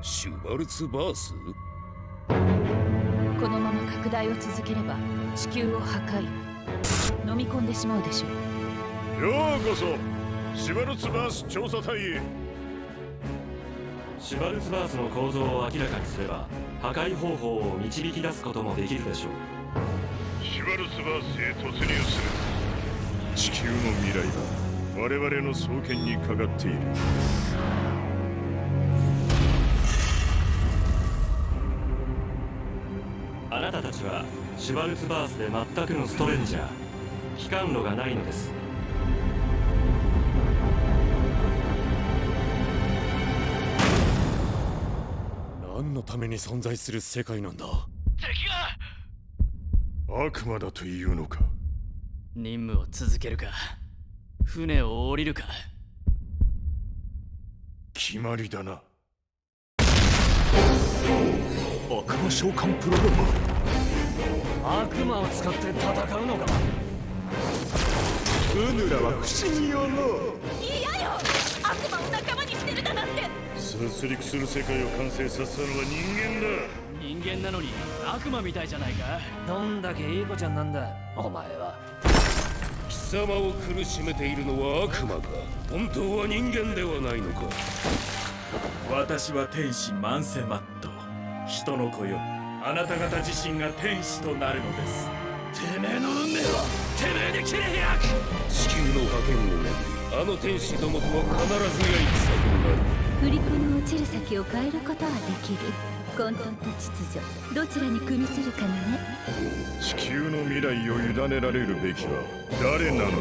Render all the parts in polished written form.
シュバルツバース？このまま拡大を続ければ地球を破壊、飲み込んでしまうでしょう。ようこそシュバルツバース調査隊へ。シュバルツバースの構造を明らかにすれば破壊方法を導き出すこともできるでしょう。シュバルツバースへ突入する。地球の未来が我々の双剣にかかっている。あなたたちはシュバルツバースで全くのストレンジャー。機関路がないのです。何のために存在する世界なんだ。敵が悪魔だというのか。任務を続けるか船を降りるか決まりだな。悪魔召喚プログラム。悪魔を使って戦うのか。うぬらは不思議よの。嫌よ、悪魔を仲間にしてるだなんて。殺戮する世界を完成させたのは人間だ。人間なのに悪魔みたいじゃないか。どんだけいい子ちゃんなんだお前は。貴様を苦しめているのは悪魔か、本当は人間ではないのか。私は天使マンセマット。人の子よ、あなた方自身が天使となるのです。てめえの運命はてめえで切れ開く。地球の覇権をめぐり、あの天使どもとは必ずや戦になる。振り子の落ちる先を変えることはできる。混沌と秩序、どちらに組みするかのね。地球の未来を委ねられるべきは誰なのだ。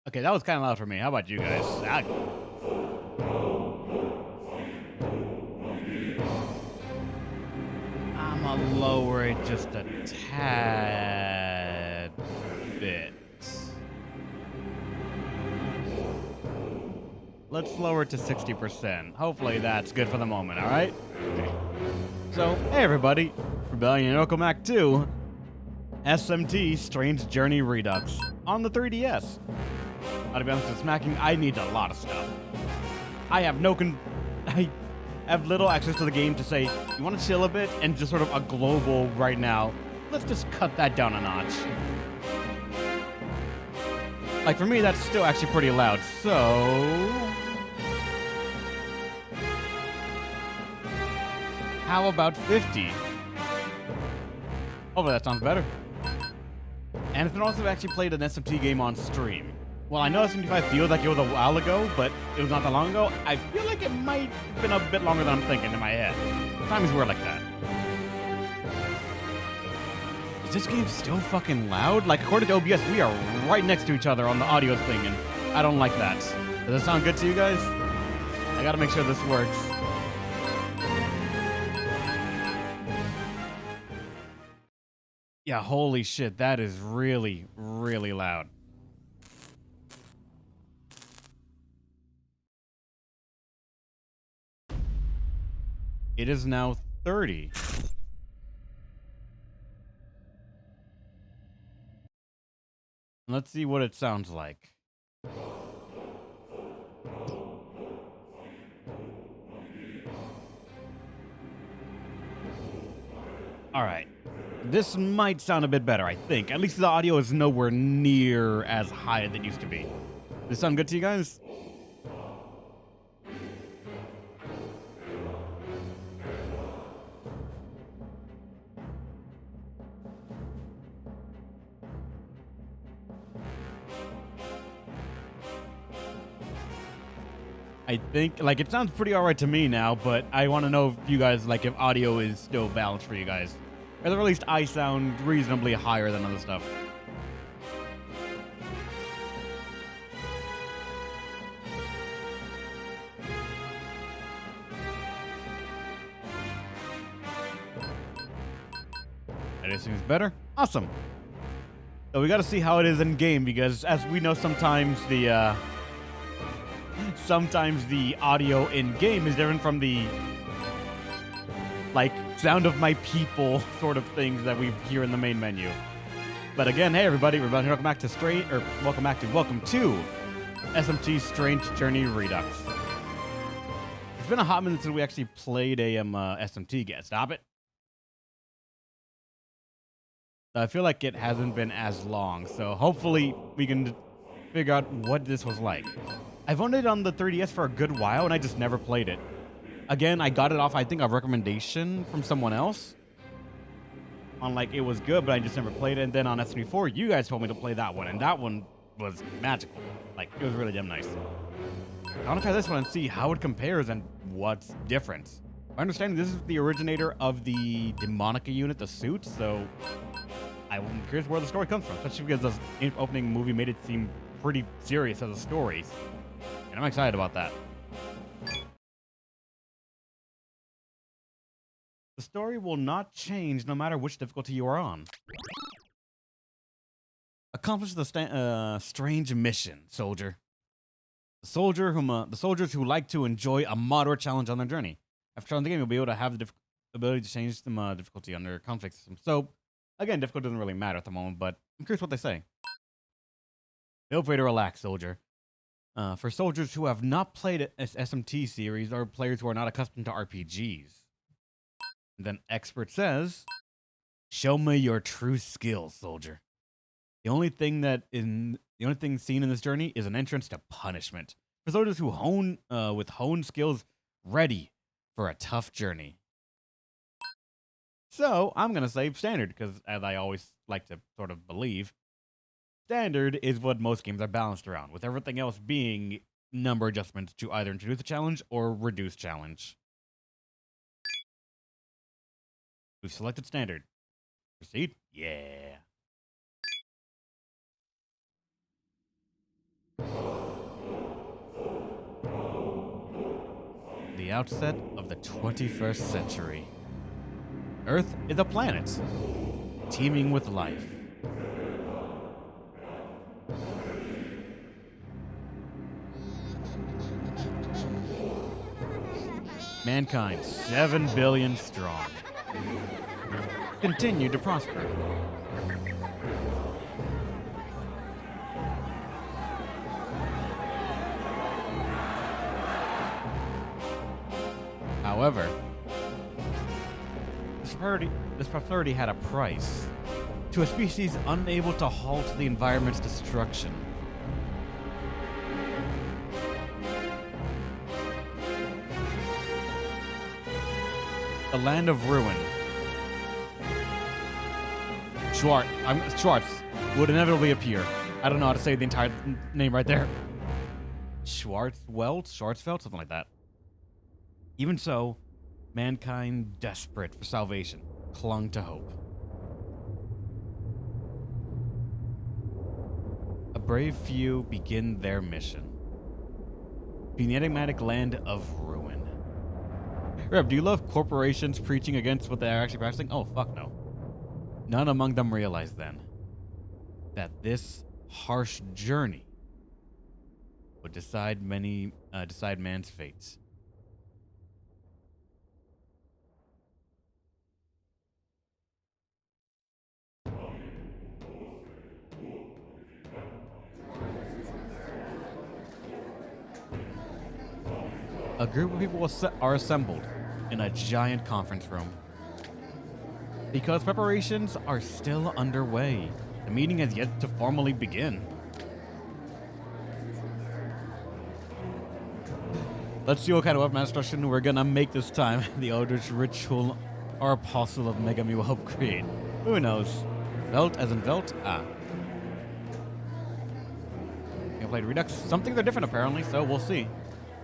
Okay, that was kind of loud for me. How about you guys? I'm gonna lower it just a tad bit. Let's lower it to 60%. Hopefully that's good for the moment, alright? Okay. So, hey everybody. Rebellion Okomak 2. SMT Strange Journey Redux on the 3DS. To be honest, it's smacking. I need a lot of stuff. I have I have little access to the game to say, you want to chill a bit and just sort of a global right now. Let's just cut that down a notch. Like for me, that's still actually pretty loud. So how about 50? Hopefully that sounds better. And it's also actually played an SMT game on stream. Well, I know SMT5 feels like it was a while ago, but it was not that long ago. I feel like it might have been a bit longer than I'm thinking in my head. Time is weird like that. Is this game still fucking loud? Like, according to OBS, we are right next to each other on the audio thing, and I don't like that. Does it sound good to you guys? I gotta make sure this works. Yeah, holy shit, that is really, really loud. It is now 30. Let's see what it sounds like. All right. This might sound a bit better, I think. At least the audio is nowhere near as high as it used to be. Does this sound good to you guys? I think, like, it sounds pretty alright to me now, but I want to know if you guys, like, if audio is still balanced for you guys. Or at the very least, I sound reasonably higher than other stuff. That seems better. Awesome. So we got to see how it is in game, because as we know, sometimes the audio in game is different from the, like, sound of my people sort of things that we hear in the main menu. But again, hey everybody, welcome back to welcome to SMT Strange Journey Redux. It's been a hot minute since we actually played a SMT. Stop it. I feel like it hasn't been as long, so hopefully we can figure out what this was like. I've owned it on the 3DS for a good while, and I just never played it. Again, I got it off, I think, a recommendation from someone else. On like, it was good, but I just never played it. And then on SMT4, you guys told me to play that one, and that one was magical. Like, it was really damn nice. I want to try this one and see how it compares and what's different. My understanding, this is the originator of the Demonica unit, the suit, so I'm curious where the story comes from, especially because the opening movie made it seem pretty serious as a story. And I'm excited about that. The story will not change no matter which difficulty you are on. Accomplish the strange mission, soldier. The soldiers who like to enjoy a moderate challenge on their journey. After trying the game, you'll be able to have the ability to change the difficulty under conflict system. So, again, difficulty doesn't really matter at the moment, but I'm curious what they say. Feel free to relax, soldier. For soldiers who have not played an SMT series or players who are not accustomed to RPGs. And then expert says, "Show me your true skills, soldier. The only thing seen in this journey is an entrance to punishment for soldiers who with honed skills ready for a tough journey." So I'm gonna say standard because, as I always like to sort of believe, standard is what most games are balanced around, with everything else being number adjustments to either introduce a challenge or reduce challenge. We've selected standard. Proceed? Yeah. The outset of the 21st century. Earth is a planet, teeming with life. Mankind, 7 billion strong. Continue to prosper. However, this prosperity had a price. To a species unable to halt the environment's destruction. The land of ruin. Schwartz would inevitably appear. I don't know how to say the entire name right there. Schwarzwelt, something like that. Even so, mankind, desperate for salvation, clung to hope. A brave few begin their mission. In the enigmatic land of ruin. Reb, do you love corporations preaching against what they are actually practicing? Oh, fuck no. None among them realized then that this harsh journey would decide man's fates. A group of people are assembled in a giant conference room. Because preparations are still underway. The meeting has yet to formally begin. Let's see what kind of weapon construction we're gonna make this time. The Eldritch Ritual or Apostle of Megami will help create. Who knows? Velt as in Velt? Ah. I played Redux. Some things are different apparently, so we'll see.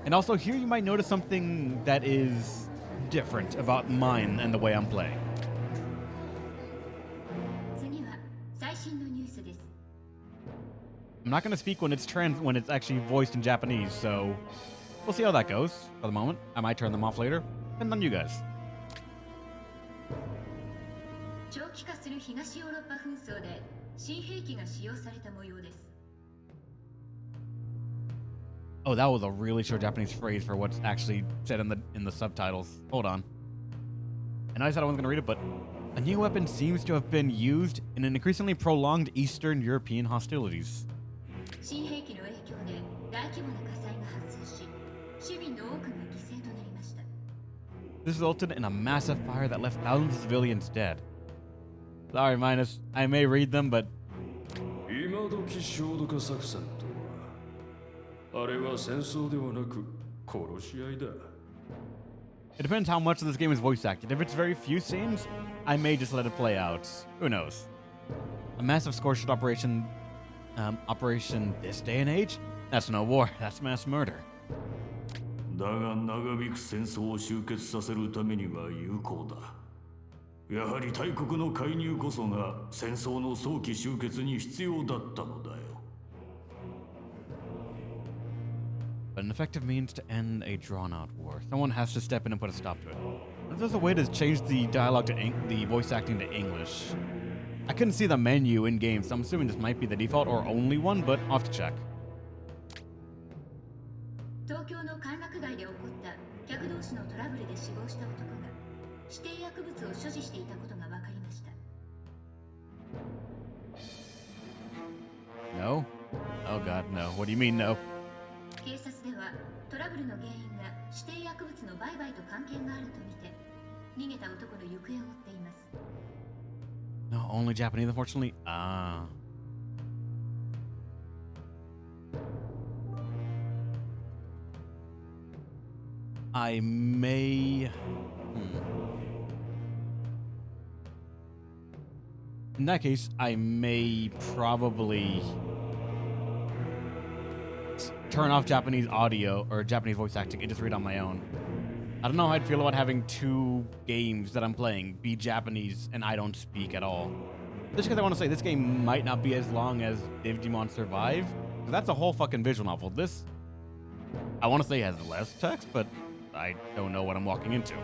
And also here you might notice something that is different about mine and the way I'm playing. I'm not going to speak when it's actually voiced in Japanese, so we'll see how that goes for the moment. I might turn them off later, depending on you guys. Oh, that was a really short Japanese phrase for what's actually said in the subtitles. Hold on. And I said I wasn't going to read it, but a new weapon seems to have been used in an increasingly prolonged Eastern European hostilities. 新兵器の影響で大規模な火災が発生し、市民の多くが犠牲となりました。 This resulted in a massive fire that left thousands of civilians dead. Sorry, Minus. I may read them, but 今時焦土化作戦とはあれは戦争ではなく殺し合いだ。 it depends how much of this game is voice acted. If it's very few scenes, I may just let it play out. Who knows? A massive scorched operation this day and age? That's no war. That's mass murder. だが長引く戦争を終結させるためには有効だ。やはり大国の介入こそが戦争の早期終結に必要だったのだよ。 But an effective means to end a drawn-out war. Someone has to step in and put a stop to it. If there's a way to change the dialogue to the voice acting to English. I couldn't see the menu in game, so I'm assuming this might be the default or only one, but I'll have to check. 東京の歓楽街で起こった客同士のトラブルで死亡した男が指定薬物を所持していたことが分かりました。 No? Oh god, no. What do you mean, no? 警察ではトラブルの原因が指定薬物の売買と関係があるとみて逃げた男の行方を追っています。 No, only Japanese, unfortunately. Ah. I may... In that case, I may probably turn off Japanese audio or Japanese voice acting and just read on my own. I don't know how I'd feel about having two games that I'm playing be Japanese and I don't speak at all. Just because I want to say this game might not be as long as Digimon Survive, because that's a whole fucking visual novel. This, I want to say, has less text, but I don't know what I'm walking into.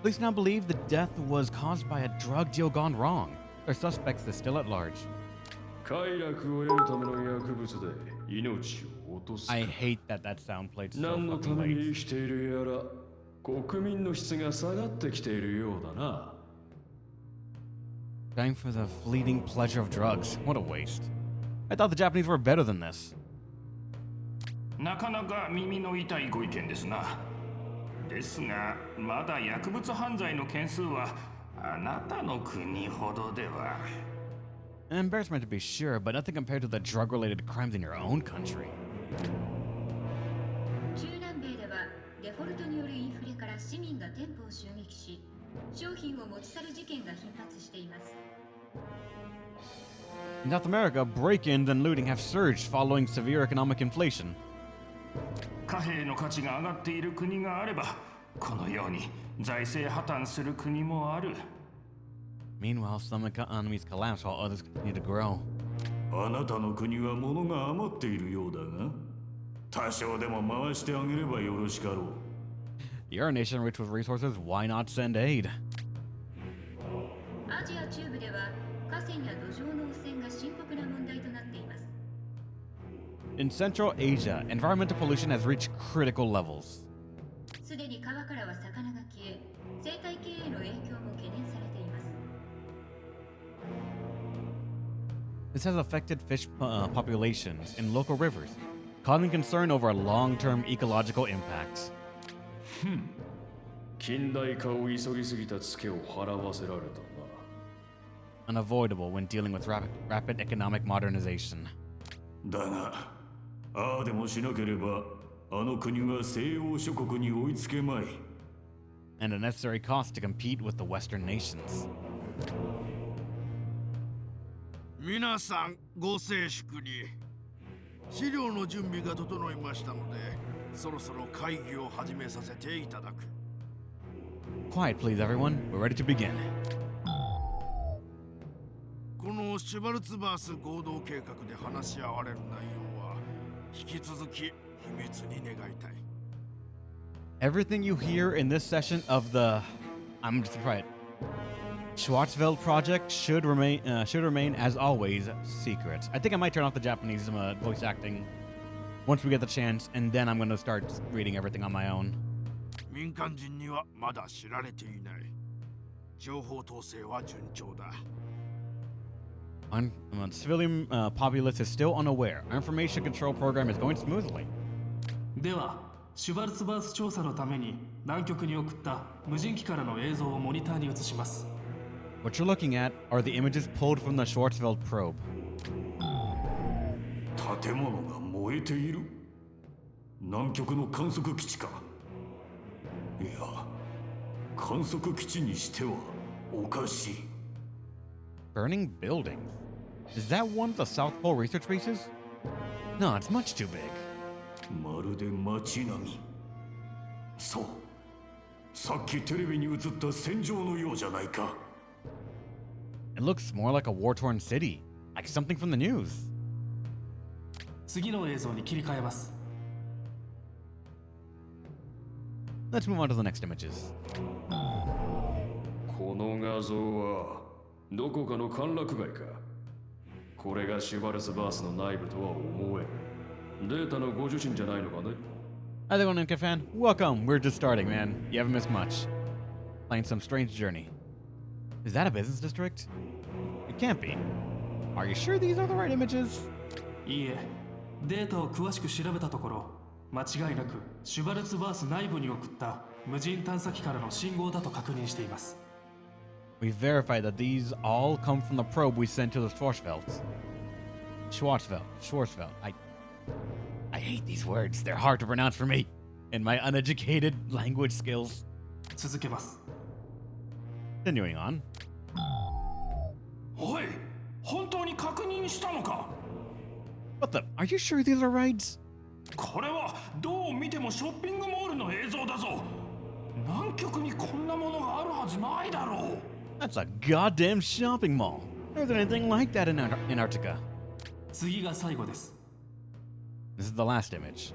Police now believe the death was caused by a drug deal gone wrong. Their suspects is still at large. 快楽を得るための薬物で命を落とすか。 I hate that that sound played so 何のた fucking めに late. 生きているやら国民の質が下がってきているようだな。 Dying for the fleeting pleasure of drugs. What a waste. I thought the Japanese were better than this. なかなか耳の痛いご意見ですな。ですが、まだ薬物犯罪の件数はあなたの国ほどでは。 An embarrassment to be sure, but nothing compared to the drug-related crimes in your own country. 中南米ではデフォルトによるインフレから市民が店舗を襲撃し、商品を持ち去る事件が頻発しています。 In South America, break-ins and looting have surged following severe economic inflation. 貨幣の価値が上がっている国があれば、このように財政破綻する国もある。 Meanwhile, some economies collapse while others continue to grow. あなたの国は物が余っているようだが、多少でも回してあげればよろしかろう。 You're a nation rich with resources, why not send aid? アジア中部では河川や土壌の汚染が深刻な問題となっています。 In Central Asia, environmental pollution has reached critical levels. すでに川からは魚が消え、生態系への影響も懸念されています。 This has affected fish populations in local rivers, causing concern over long-term ecological impacts. 近代化を急ぎすぎたツケを払わせられたな。 Unavoidable when dealing with rapid economic modernization. だが、ああでもしなければ、あの国は西欧諸国に追いつけまい。 And a necessary cost to compete with the Western nations. 皆さんご静粛に。資料の準備が整いましたので、そろそろ会議を始めさせていただく。 Quiet, please, everyone. We're ready to begin. このシュバルツバース合同計画で話し合われる内容は引き続き秘密に願いたい。 Everything you hear in this session of the, I'm just gonna try it, Schwarzwelt project should remain as always secret. I think I might turn off the Japanese voice acting once we get the chance, and then I'm gonna start reading everything on my own. 民間人にはまだ知られていない。情報統制は順調だ。Civilian populace is still unaware. Our information control program is going smoothly. では、シュバルツバース調査のために南極に送った無人機からの映像をモニターに映します。What you're looking at are the images pulled from the Schwarzwelt probe. 建物が燃えている？南極の観測基地か？いや、観測基地にしてはおかしい。Burning buildings? Is that one of the South Pole research bases? No, it's much too big. まるで街並み。そう。さっきテレビに映った戦場のようじゃないか。It looks more like a war-torn city, like something from the news. 次の映像に切り替えます。Let's move on to the next images. この画像はどこかの歓楽街か。これがシュバルツバースの内部とは思えん。データのご受信じゃないのかね。Hi there, Demonica fan. Welcome. We're just starting, man. You haven't missed much. Playing some strange journey. Is that a business district? It can't be. Are you sure these are the right images? いいえ、データを詳しく調べたところ、間違いなくシュバルツバース内部に送った無人探査機からの信号だと確認しています。We verified that these all come from the probe we sent to the Schwarzwelt. I hate these words. They're hard to pronounce for me and my uneducated language skills. 続けます。Continuing on. おい、本当に確認したのか？ What the? Are you sure these are right? これはどう見てもショッピングモールの映像だぞ。南極にこんなものがあるはずないだろう。That's a goddamn shopping mall. There isn't anything like that in Antarctica. 次が最後です。This is the last image.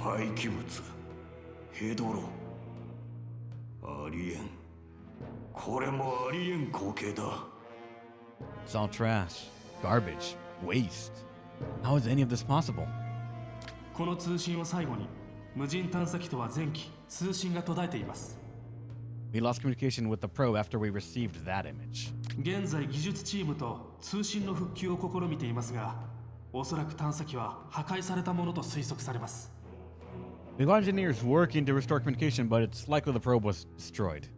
廃棄物、ヘドロ。ありえん。これもありえん光景だ。It's all trash, garbage, waste. How is any of this possible? この通信を最後に、無人探査機とは前期通信が途絶えています。We lost communication with the probe after we received that image. 現在技術チームと通信の復旧を試みていますが、おそらく探査機は破壊されたものと推測されます。We got engineers working to restore communication, but it's likely the probe was destroyed.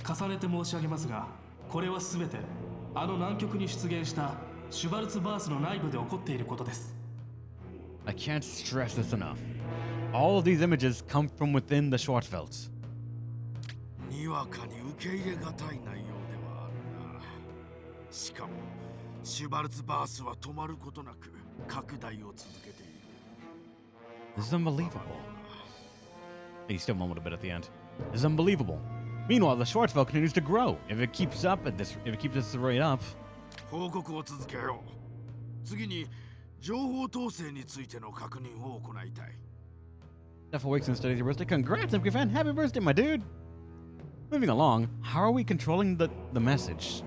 重ねて申し上げますが、これはすべてあの南極に出現したシュバルツバースの内部で起こっていることです。I can't stress this enough. All of these images come from within the Schwarzwelt. にわかに受け入れがたい内容ではあるな。しかもシュバルツバースは止まることなく拡大を続けている。This is unbelievable. He still mumbled a bit at the end. This is unbelievable. Meanwhile, the Schwarzwelt continues to grow. If it keeps this rate up. 報告を続けよう。次に情報統制についての確認を行いたい。Definitely weeks and today's your birthday. Congrats, MK fan. Happy birthday, my dude. Moving along, how are we controlling the message?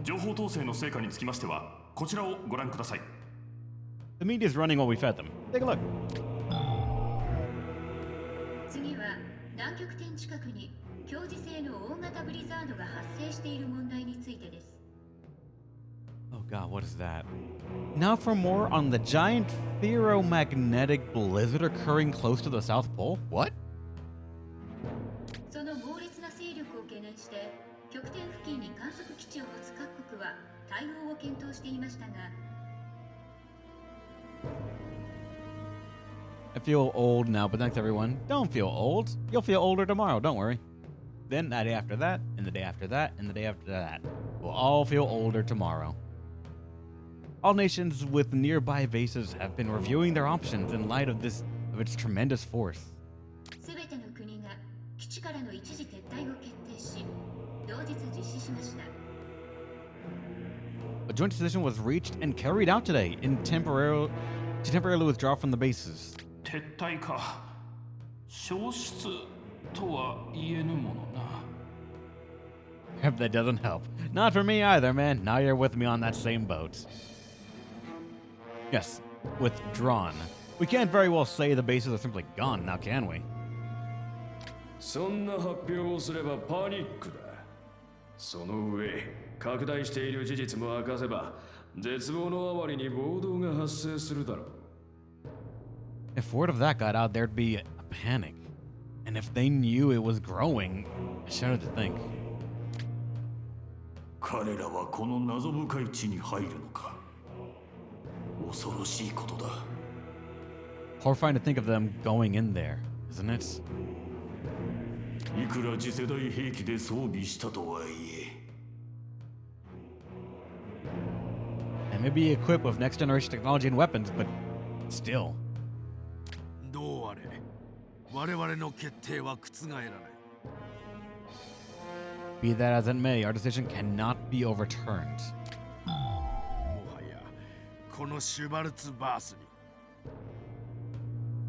情報統制の成果につきましては、こちらをご覧ください。The media is running while we fed them. Take a look. 次は南極点近くに強磁性の大型ブリザードが発生している問題についてです。Oh god, what is that? Now for more on the giant ferromagnetic blizzard occurring close to the South Pole? What? その猛烈な勢力を懸念して極点付近に観測基地を持つ各国は対応を検討していましたが、I feel old now, but thanks everyone. Don't feel old. You'll feel older tomorrow, don't worry. Then the day after that, and the day after that, and the day after that. We'll all feel older tomorrow. All nations with nearby bases have been reviewing their options in light of its tremendous force. すべての国が基地からの一時撤退を決定し、同日実施しました。A joint decision was reached and carried out today to temporarily withdraw from the bases. 撤退か。消失とは言えぬものな。That doesn't help. Not for me either, man. Now you're with me on that same boat. Yes, withdrawn. We can't very well say the bases are simply gone now, can we? そんな発表をすればパニックだ。その上、拡大している事実も明かせば、絶望のあまりに暴動が発生するだろう。If word of that got out, there'd be a panic. And if they knew it was growing, I shudder to think. 彼らはこの謎深い地に入るのか。恐ろしいことだ。Horrifying to think of them going in there, isn't it? いくら次世代兵器で装備したとはいえ。And maybe equipped with next generation technology and weapons, but still. どうあれ、我々の決定は覆らない。Be that as it may, our decision cannot be overturned. もはやこのシュバルツバースに。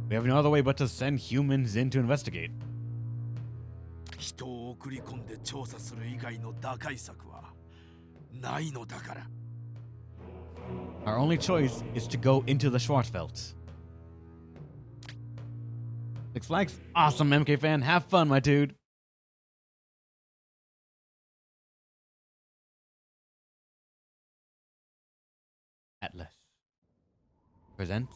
We have no other way but to send humans in to investigate. 人を送り込んで調査する以外の打開策はないのだから。Our only choice is to go into the Schwarzwelt. Six Flags, awesome MK fan. Have fun, my dude. Atlas presents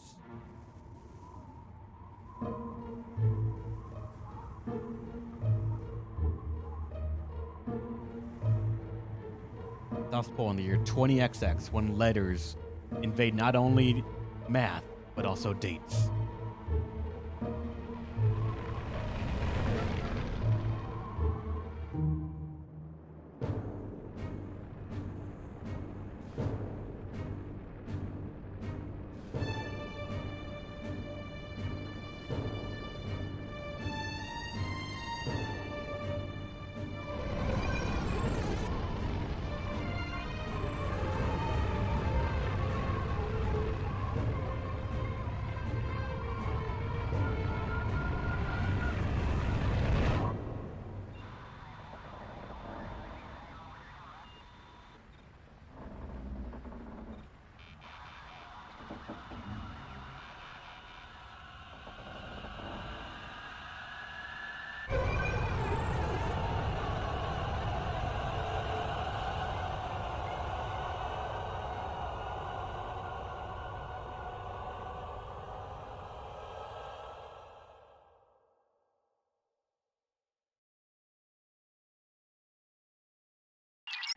South Pole in the year 20XX, when letters invade not only math but also dates.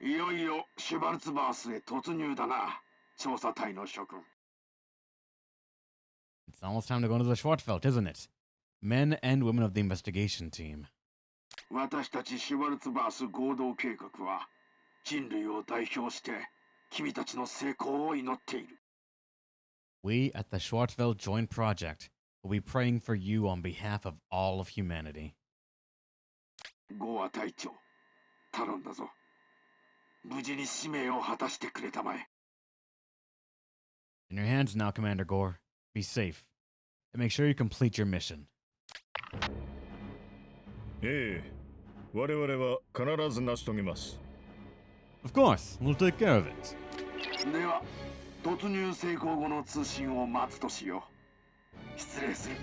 いよいよシュバルツバースへ突入だな、調査隊の諸君。It's almost time to go into the Schwarzwelt, isn't it? Men and women of the investigation team. 私たちシュバルツバース合同計画は人類を代表して君たちの成功を祈っている。We at the Schwarzwelt Joint Project will be praying for you on behalf of all of humanity. ゴア隊長、頼んだぞ。無事に使命を果たしてくれたまえ。In your hands now, Commander Gore. Be safe. And make sure you complete your mission. ええ、我々は必ず成し遂げます。Of course, we'll take care of it. では、突入成功後の通信を待つとしよう。失礼する。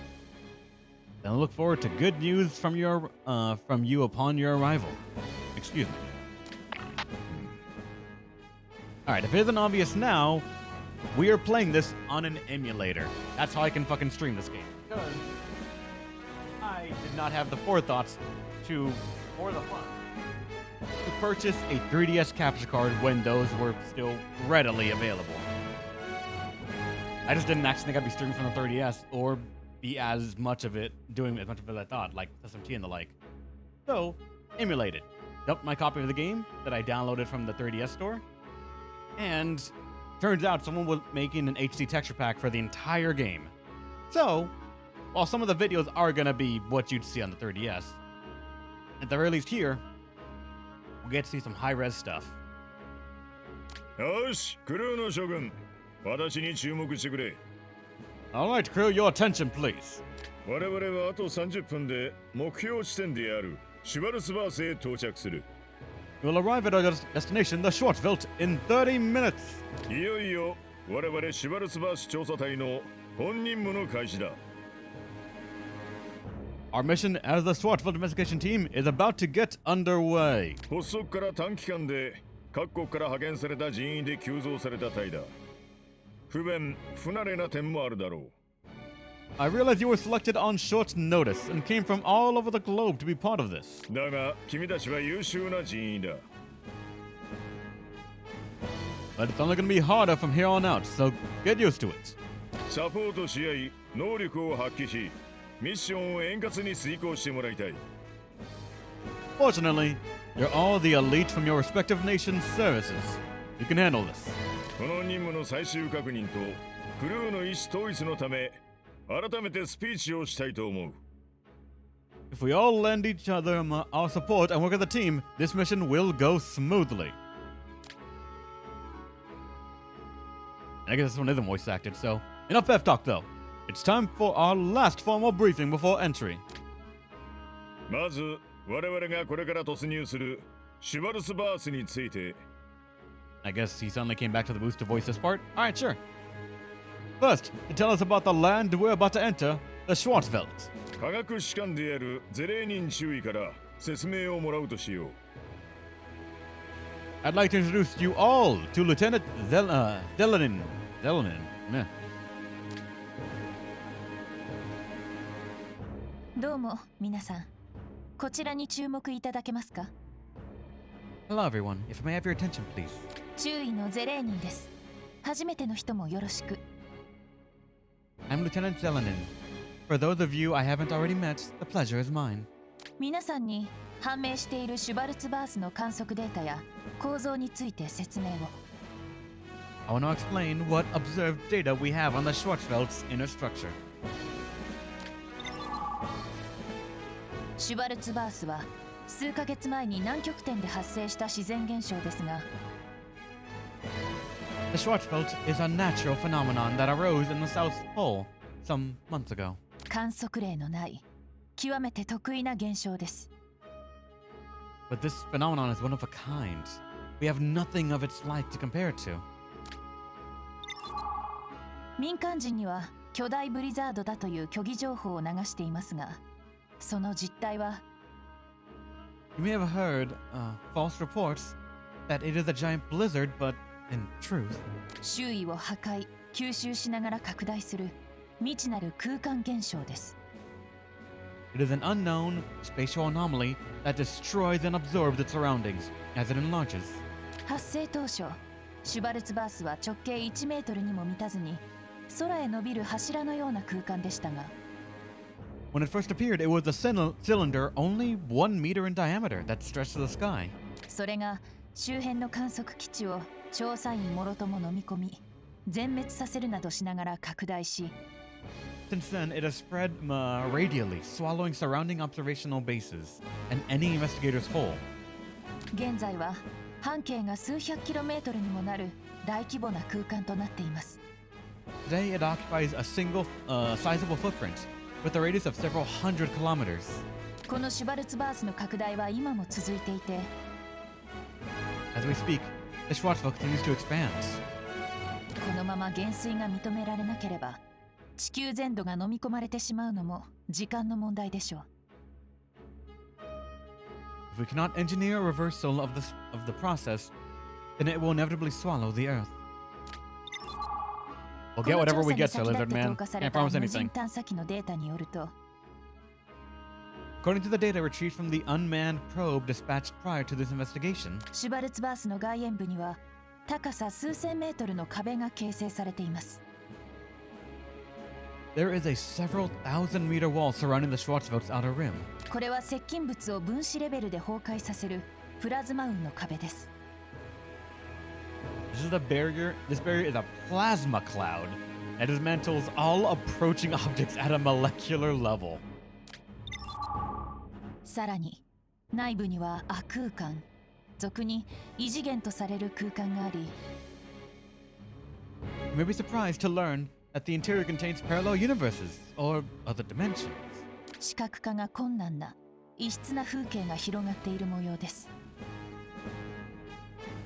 Then look forward to good news from you upon your arrival. Excuse me. Alright, if it isn't obvious now, we are playing this on an emulator. That's how I can fucking stream this game. Because I did not have the forethoughts or the fun, to purchase a 3DS capture card when those were still readily available. I just didn't actually think I'd be streaming from the 3DS or be as much of it, doing as much of it as I thought, like SMT and the like. So, emulated. Dumped my copy of the game that I downloaded from the 3DS store. And turns out someone was making an HD texture pack for the entire game. So, while some of the videos are gonna be what you'd see on the 3DS, at the very least here, we'll get to see some high-res stuff. よし、クルーの諸君、私に注目してくれ。Alright, crew, your attention, please. 我々はあと30分で目標地点であるシュバルツバースへ到着する。We'll arrive at our destination, the Schwarzwelt, in 30 minutes. いよいよ我々シュバルツバース調査隊の本任務の開始だ。Our mission as the Schwarzwelt investigation team is about to get underway. 発足から短期間で各国から派遣された人員で急増された隊だ。不便、不慣れな点もあるだろう。I realize you were selected on short notice and came from all over the globe to be part of this. だが、君たちは優秀な人員だ。But it's only going to be harder from here on out, so get used to it. サポートし合い、能力を発揮し、ミッションを円滑に遂行してもらいたい。Fortunately, you're all the elite from your respective nation's services. You can handle this. この任務の最終確認とクルーの意思統一のため、改めてスピーチをしたいと思う。If we all lend each other our support and work as a team, this mission will go smoothly. I guess this one isn't voice acted, so enough F talk though. It's time for our last formal briefing before entry. まず我々がこれから突入するシュバルスバースについて。I guess he suddenly came back to the booth to voice this part. Alright, sure. First, to tell us about the land we're about to enter, the Schwarzwelt. 科学士官であるゼレーニン中尉から説明をもらうとしよう。I'd like to introduce you all to Lieutenant Zelenin. Meh. どうも皆さん、こちらに注目いただけますか？ Hello everyone, if I may have your attention please. 中尉のゼレーニンです。初めての人もよろしく。I'm Lieutenant Zelenin. For those of you I haven't already met, the pleasure is mine. 皆さんに判明しているシュバルツバースの観測データや構造について説明を。I want to explain what observed data we have on the Schwarzwelt's inner structure. シュバルツバースは数ヶ月前に南極点で発生した自然現象ですが、 The Schwarzwelt is a natural phenomenon that arose in the South Pole some months ago. 観測例のない極めて特異な現象です。 But this phenomenon is one of a kind. We have nothing of its like to compare to. 民間人には巨大ブリザードだという虚偽情報を流していますが、その実態は You may have heard false reports that it is a giant blizzard, but in truth, 周囲を破壊、吸収しながら拡大する未知なる空間現象です。 it is an unknown spatial anomaly that destroys and absorbs its surroundings as it enlarges. 発生当初、シュバルツバースは直径1メートルにも満たずに空へ伸びる柱のような空間でしたが、 When it first appeared, it was a cylinder only 1 meter in diameter that stretched to the sky. それが周辺の観測基地を調査員もろとも飲み込み、全滅させるなどしながら拡大し、 Since then, it has spread radially, swallowing surrounding observational bases and any investigator's hole. 現在は半径が数百キロメートルにもなる大規模な空間となっています。 Today, it occupies a single sizable footprint with a radius of several hundred kilometers. このシュバルツバースの拡大は今も続いていて、 As we speak, the Schwarzwelt continues to expand. このまま減衰が認められなければ、地球全土が飲み込まれてしまうのも時間の問題でしょう。 If we cannot engineer a reversal of the process, then it will inevitably swallow the Earth. We'll get whatever we get, Sir Lizard Man. Can't promise 無人 anything. 探査機のデータによると、 According to the data retrieved from the unmanned probe dispatched prior to this investigation, シュバルツバースの外縁部には高さ数千メートルの壁が形成されています。 there is a several thousand meter wall surrounding the Schwarzwelt's outer rim. これは接近物を分子レベルで崩壊させるプラズマ雲の壁です。 This barrier is a plasma cloud that dismantles all approaching objects at a molecular level. さらに内部には亜空間、俗に異次元とされる空間があり、 You may be surprised to learn that the interior contains parallel universes or other dimensions. 視覚化が困難な異質な風景が広がっている模様です。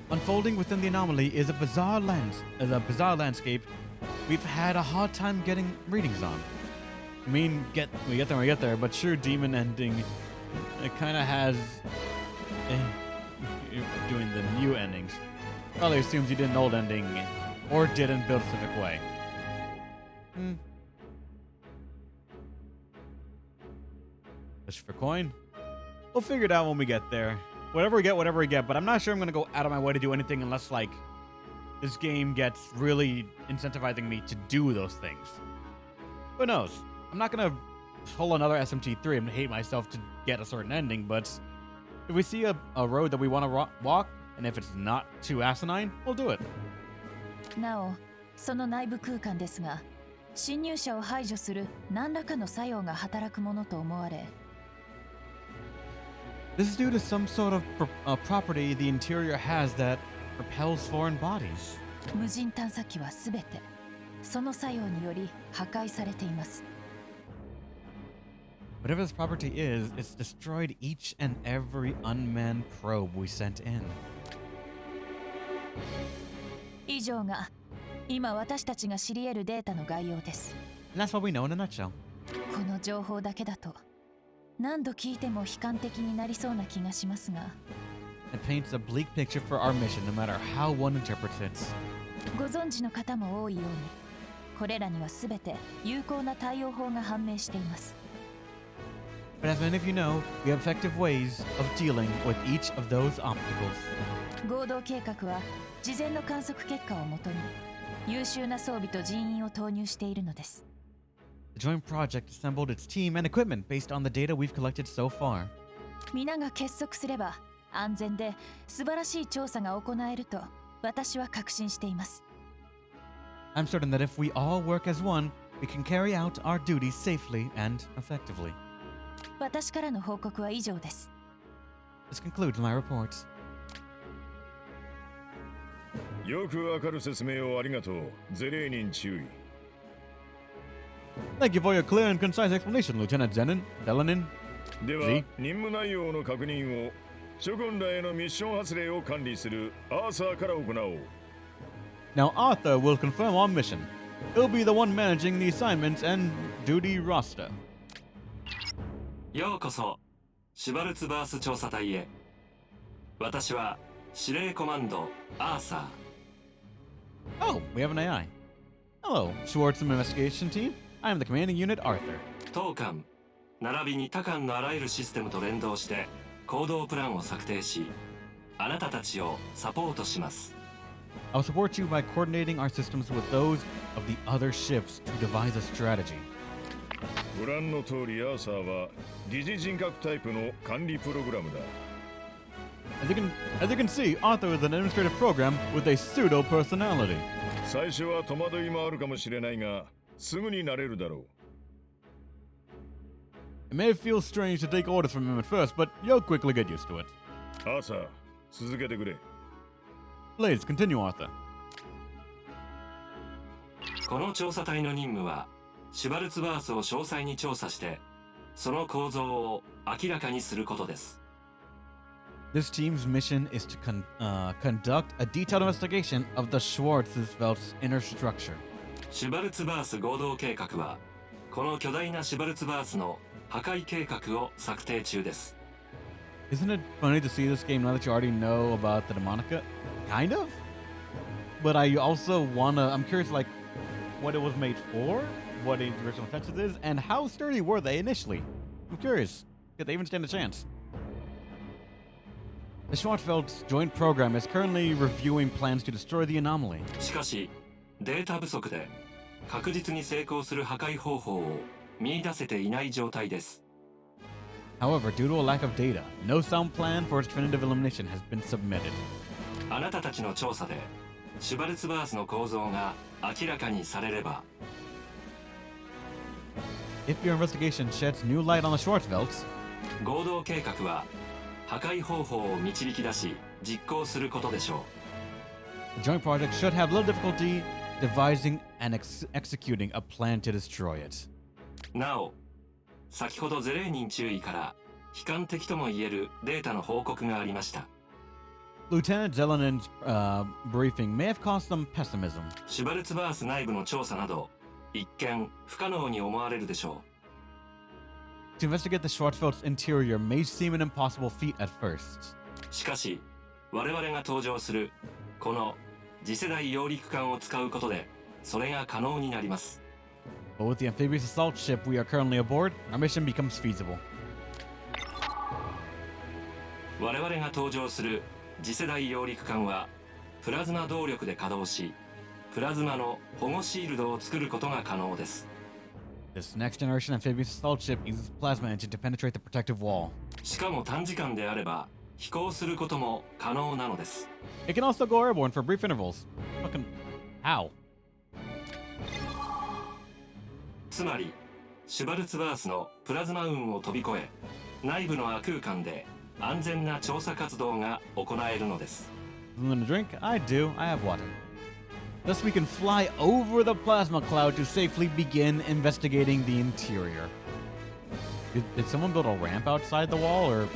Unfolding within the anomaly is a bizarre landscape we've had a hard time getting readings on. I mean, we get there, but sure, demon ending, it kind of has doing the new endings. Probably assumes you did an old ending or didn't build a specific way. Fish for coin. We'll figure it out when we get there. Whatever we get, but I'm not sure I'm gonna go out of my way to do anything unless like this game gets really incentivizing me to do those things. Who knows? I'm not gonna pull another SMT3 and hate myself to get a certain ending, but if we see a road that we want to walk, and if it's not too asinine, we'll do it. なお、その内部空間ですが、侵入者を排除する何らかの作用が働くものと思われ。This is due to some sort of property the interior has that repels foreign bodies. 無人探査機はすべてその作用により破壊されています。Whatever this property is, it's destroyed each and every unmanned probe we sent in. 以上が今私たちが知り得るデータの概要です。And that's what we know in a nutshell. この情報だけだと何度聞いても悲観的になりそうな気がしますが。It paints a bleak picture for our mission, no matter how one interprets it. ご存知の方も多いように、これらにはすべて有効な対応法が判明しています。But as many of you know, we have effective ways of dealing with each of those obstacles. 合同計画は事前の観測結果をもとに優秀な装備と人員を投入しているのです。The joint project assembled its team and equipment based on the data we've collected so far. 皆が結束すれば安全で素晴らしい調査が行えると私は確信しています。I'm certain that if we all work as one, we can carry out our duties safely and effectively. 私からの報告は以上です。This concludes my report. よくわかる説明をありがとう。ゼレーニン注意。Thank you for your clear and concise explanation, Lieutenant Delanin. では、任務内容の確認を諸君らへのミッション発令を管理するアーサーから行おう。Now Arthur will confirm our mission. He'll be the one managing the assignments and duty roster. ようこそシュバルツバース調査隊へ。私は司令コマンドアーサー。Oh, we have an AI. Hello, Schwarzwelt Investigation Team. I am the commanding unit Arthur. 当艦並びに他艦のあらゆるシステムと連動して行動プランを策定し、あなたたちをサポートします。I'll support you by coordinating our systems with those of the other ships to devise a strategy. ご覧の通りアーサーは疑似人格タイプの管理プログラムだ。As you can see, Arthur is an administrative program with a pseudo personality. 最初は戸惑いもあるかもしれないが、すぐに慣れるだろう。It may feel strange to take orders from him at first, but you'll quickly get used to it. アーサー、続けてくれ。Please continue, Arthur. この調査隊の任務はシュバルツバースを詳細に調査してその構造を明らかにすることです。This team's mission is to conduct a detailed investigation of the Schwarzwelt's inner structure. シュバルツバース合同計画はこの巨大なシュバルツバースの破壊計画を策定中です。Isn't it funny to see this game now that you already know about the Demonica? Kind of? But I also I'm curious like what it was made for, what its original intention is, and how sturdy were they initially? I'm curious. Could they even stand a chance? The Schwarzwelt's joint program is currently reviewing plans to destroy the anomaly. しかし、データ不足で確実に成功する破壊方法を見出せていない状態です。However, due to a lack of data, no sound plan for its definitive elimination has been submitted. あなたたちの調査でシュバルツバースの構造が明らかにされれば、If your investigation sheds new light on the Schwarzwelts, 合同計画は破壊方法を導き出し実行することでしょう。The joint project should have little difficulty devising and executing a plan to destroy it. なお、先ほどゼレーニン中尉から悲観的ともいえるデータの報告がありました。Lieutenant Zelenin's briefing may have caused some pessimism. シュバルツバース内部の調査など一見不可能に思われるでしょ To investigate the Schwarzwelt's interior may seem an impossible feat at first. しかし我々が登場するこの次世代揚陸艦を使うことでそれが可能になります。 But with the amphibious assault ship we are currently aboard, our mission becomes feasible. 我々が登場する次世代揚陸艦はプラズマ動力で稼働し、プラズマの保護シールドを作ることが可能です。 This next generation amphibious assault ship uses plasma engine to penetrate the protective wall. しかも短時間であれば飛行することも可能なのです。 It can also go airborne for brief intervals. Fucking how? つまりシュバルツバースのプラズマ雲を飛び越え内部の亜空間で安全な調査活動が行えるのです。 Want a drink? I do. I have water. Thus we can fly over the plasma cloud to safely begin investigating the interior. Did someone build a ramp outside the wall, or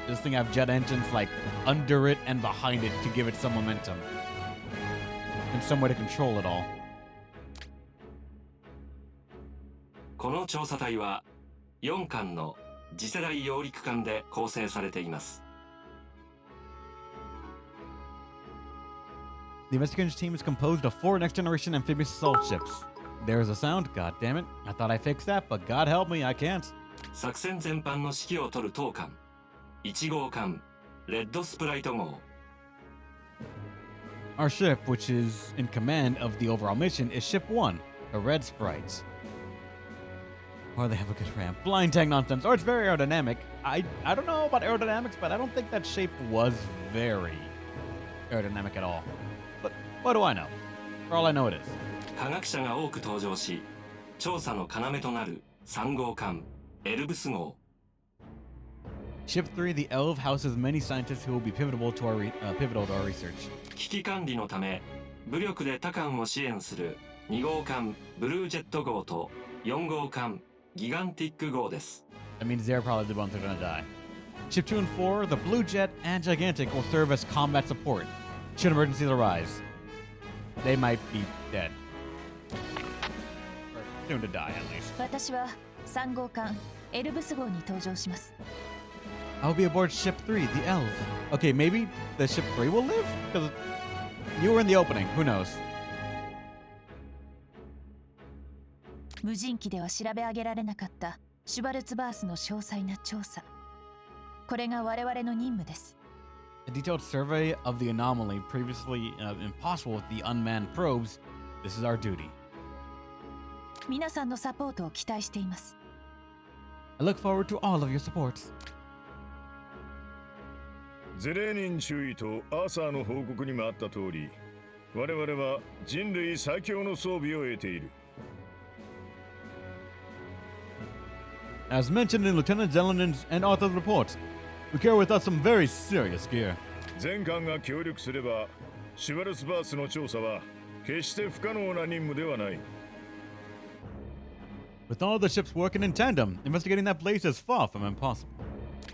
does this thing have jet engines like under it and behind it to give it some momentum? And some way to control it all. この調査隊は4艦の次世代揚陸艦で構成されています。 The investigation team is composed of 4 next-generation amphibious assault ships. There's a sound, god damn it. I thought I fixed that, but God help me, I can't. 作戦全般の指揮を執る当艦1号艦レッドスプライト号。 Our ship, which is in command of the overall mission, is Ship 1, the Red Sprites. Or they have a good ramp. Blind tank nonsense, or it's very aerodynamic. I don't know about aerodynamics, but I don't think that shape was very aerodynamic at all. But what do I know? For all I know it is. 科学者が多く登場し調査の要となる3号艦エルブス号。 Ship 3, the Elf, houses many scientists who will be pivotal to our research. 危機管理のため武力で他艦を支援する2号艦ブルージェット号と4号艦ギガンティック号です。 That means they're probably the ones that are gonna die. Ship 2 and 4, the Blue Jet and Gigantic, will serve as combat support should emergencies arise. They might be dead. Or soon to die, at least. 私は3号艦エルブス号に搭乗します。 I'll be aboard Ship 3, the Elf. Okay, maybe the Ship 3 will live? Because you were in the opening, who knows? 無人機では調べ上げられなかったシュバルツバースの詳細な調査。これが我々の任務です。 A detailed survey of the anomaly previously impossible with the unmanned probes. This is our duty. 皆さんのサポートを期待しています。 I look forward to all of your supports. ゼレーニン中尉とアーサーの報告にもあった通り、我々は人類最強の装備を得ている。 As mentioned in Lieutenant Zellenen's and Arthur's report, we carry with us some very serious gear. 全艦が協力すれば、シュバルツバースの調査は決して不可能な任務ではない。 With all the ships working in tandem, investigating that place is far from impossible.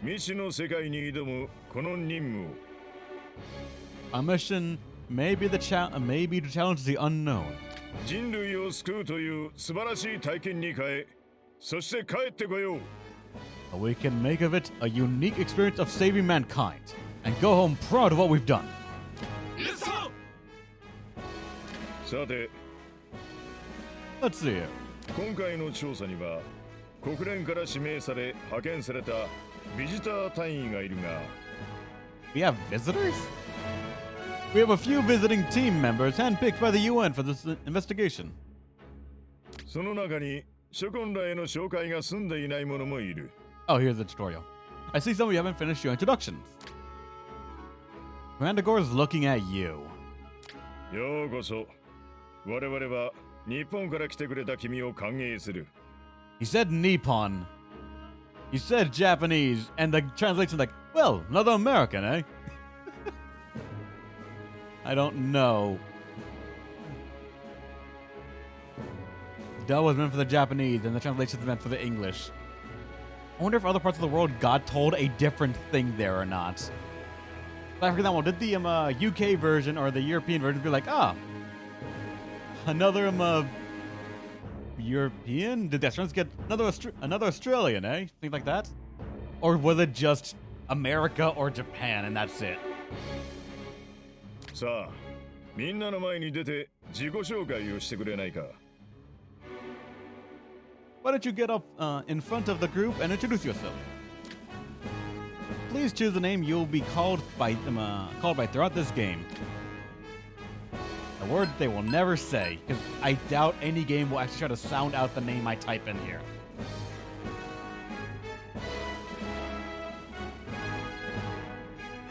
未知の世界に挑むこの任務を。 Our mission may be to challenge the unknown. 人類を救うという素晴らしい体験に変え、そして帰ってこよう。 We can make of it a unique experience of saving mankind and go home proud of what we've done. さて、 Let's see here. 今回の調査には国連から指名され派遣されたビジター隊員がいるが、 We have visitors? We have a few visiting team members handpicked by the UN for this investigation. その中に諸君らへの紹介が済んでいない者もいる。 Oh, here's the tutorial. I see some of you haven't finished your introductions. Commander Gore is looking at you. ようこそ。我々は日本から来てくれた君を歓迎する。 He said Nippon. He said Japanese, and the translation's like, well, another American, eh? I don't know. That was meant for the Japanese, and the translation's meant for the English. I wonder if other parts of the world got told a different thing there or not. But I forget that one. Did the UK version or the European version be like, ah, another European? Did the Australians get another Australian, eh? Think like that? Or was it just America or Japan and that's it? さあ、みんなの前に出て自己紹介をしてくれないか。Why don't you get up in front of the group and introduce yourself? Please choose the name you'll be called by throughout this game. A word they will never say, because I doubt any game will actually try to sound out the name I type in here.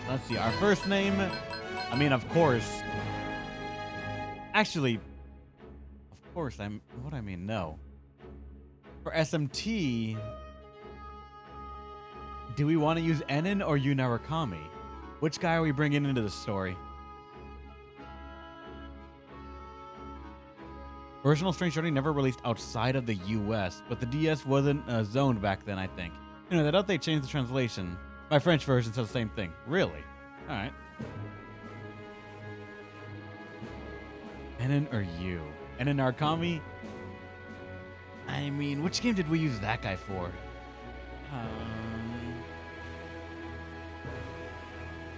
Let's see, our first name, I mean, of course. Actually, of course, no. For SMT, do we want to use Enin or Yu Narukami? Which guy are we bringing into the story? Original Strange Journey never released outside of the US, but the DS wasn't zoned back then, I think. You know, that update changed the translation. My French version says the same thing. Really? Alright. Enin or Yu? Enin Narukami? I mean, which game did we use that guy for?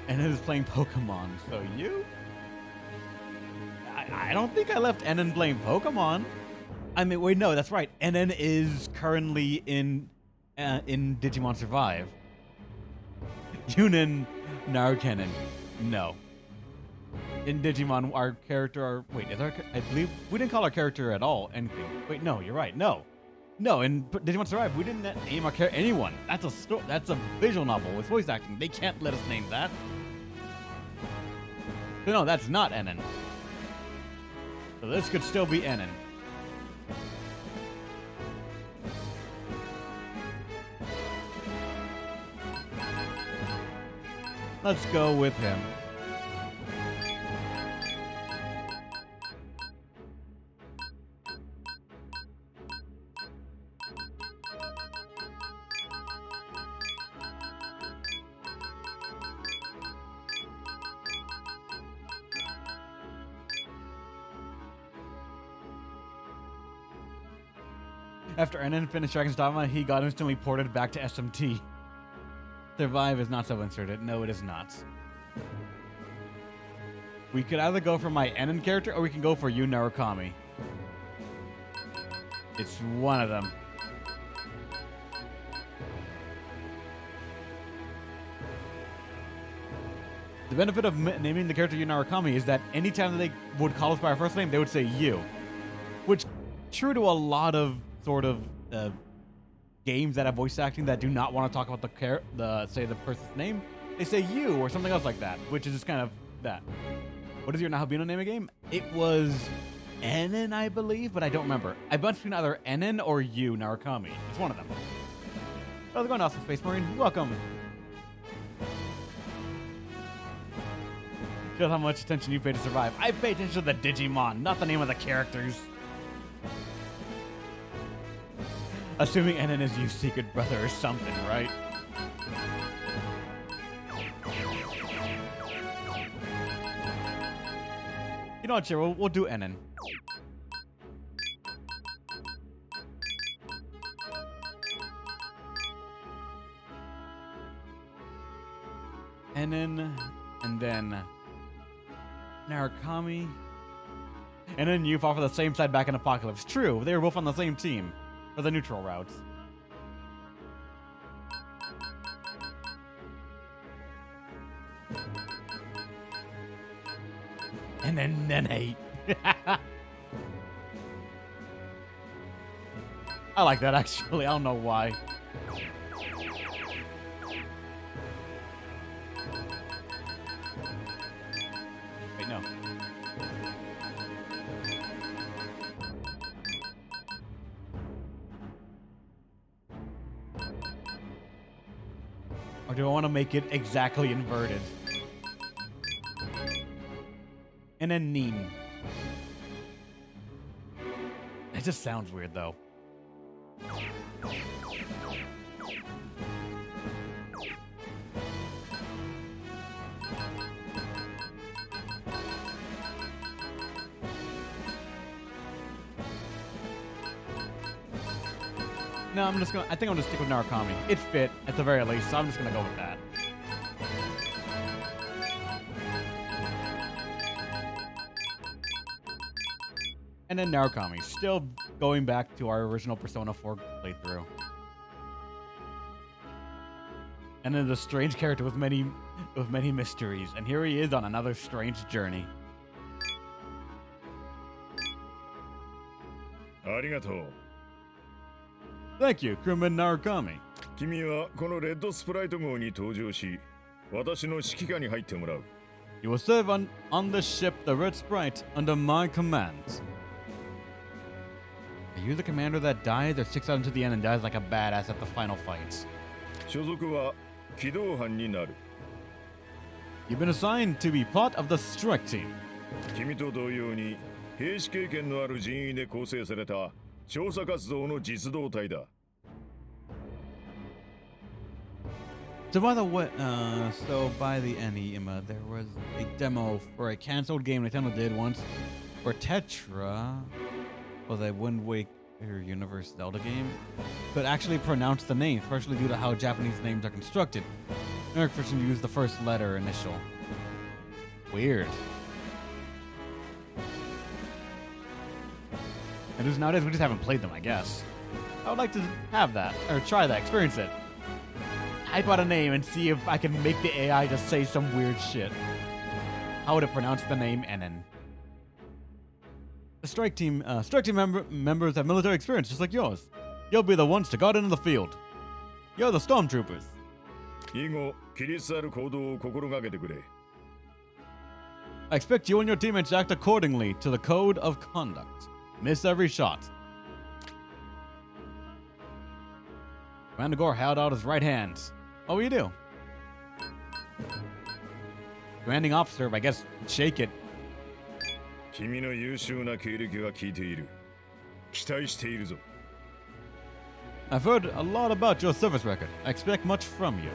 Enin is playing Pokemon, so you? I don't think I left Enin playing Pokemon. I mean, wait, no, that's right. Enin is currently in Digimon Survive. Yunin Narukenin, no. In Digimon, our character, I believe we didn't call our character at all anything. Wait, no, you're right. No, in Digimon Survive, we didn't name our character anyone. That's a visual novel with voice acting. They can't let us name that. So no, that's not Enin. So this could still be Enin. Let's go with him. After Enin finished Dragon's Dogma, he got instantly ported back to SMT. Survive is not so inserted. No, it is not. We could either go for my Enin character or we can go for Yu Narukami. It's one of them. The benefit of naming the character Yu Narukami is that anytime they would call us by our first name, they would say Yu. Which, true to a lot of sort of games that have voice acting that do not want to talk about the person's name, they say you or something else like that, which is just kind of that. What is your Nahabino name again? It was Enin, I believe, but I don't remember. I bunched between either Enin or Yu Narukami. It's one of them. How's it going, Awesome Space Marine? Welcome. Shows how much attention you pay to Survive. I pay attention to the Digimon, not the name of the characters. Assuming Enin is Yu's secret brother or something, right? You know what, sure, we'll do Enin. Enin, and then Narukami. And then you fought for the same side back in Apocalypse. True, they were both on the same team. For the neutral routes. And then Nene. I like that actually. I don't know why. Wait, no. Or do I want to make it exactly inverted? And then Nin. It just sounds weird though. No, I think I'm gonna stick with Narukami. It fit, at the very least, so I'm just gonna go with that. And then Narukami, still going back to our original Persona 4 playthrough. And then the strange character with many mysteries, and here he is on another strange journey. ありがとう。 Thank you, crewman Narukami. 君はこのレッドスプライト号に搭乗し、私の指揮下に入ってもらう。You will serve on the ship, the Red Sprite, under my commands. Are you the commander that dies or sticks out into the end and dies like a badass at the final fights? 所属は機動班になる。 You've been assigned to be part of the strike team. 君と同様に兵士経験のある人員で構成された調査活動の実動隊だ。 So by the way, by the end, there was a demo for a canceled game Nintendo did once for Tetra, was a Wind Waker Universe Zelda game, but actually pronounced the name, partially due to how Japanese names are constructed. Eric Christian used the first letter initial. Weird. And just nowadays we just haven't played them, I guess. I would like to have that, or try that, experience it. Type out a name and see if I can make the AI just say some weird shit. How would it pronounce the name Ennen? The strike team members have military experience just like yours. You'll be the ones to guard into the field. You're the stormtroopers. 以後、規律ある行動を心がけてくれ。 I expect you and your teammates to act accordingly to the code of conduct. Miss every shot. Commander Gore held out his right hand. What will you do? Commanding officer, I guess, shake it. 君の優秀な経歴は聞いている。期待しているぞ。 I've heard a lot about your service record. I expect much from you.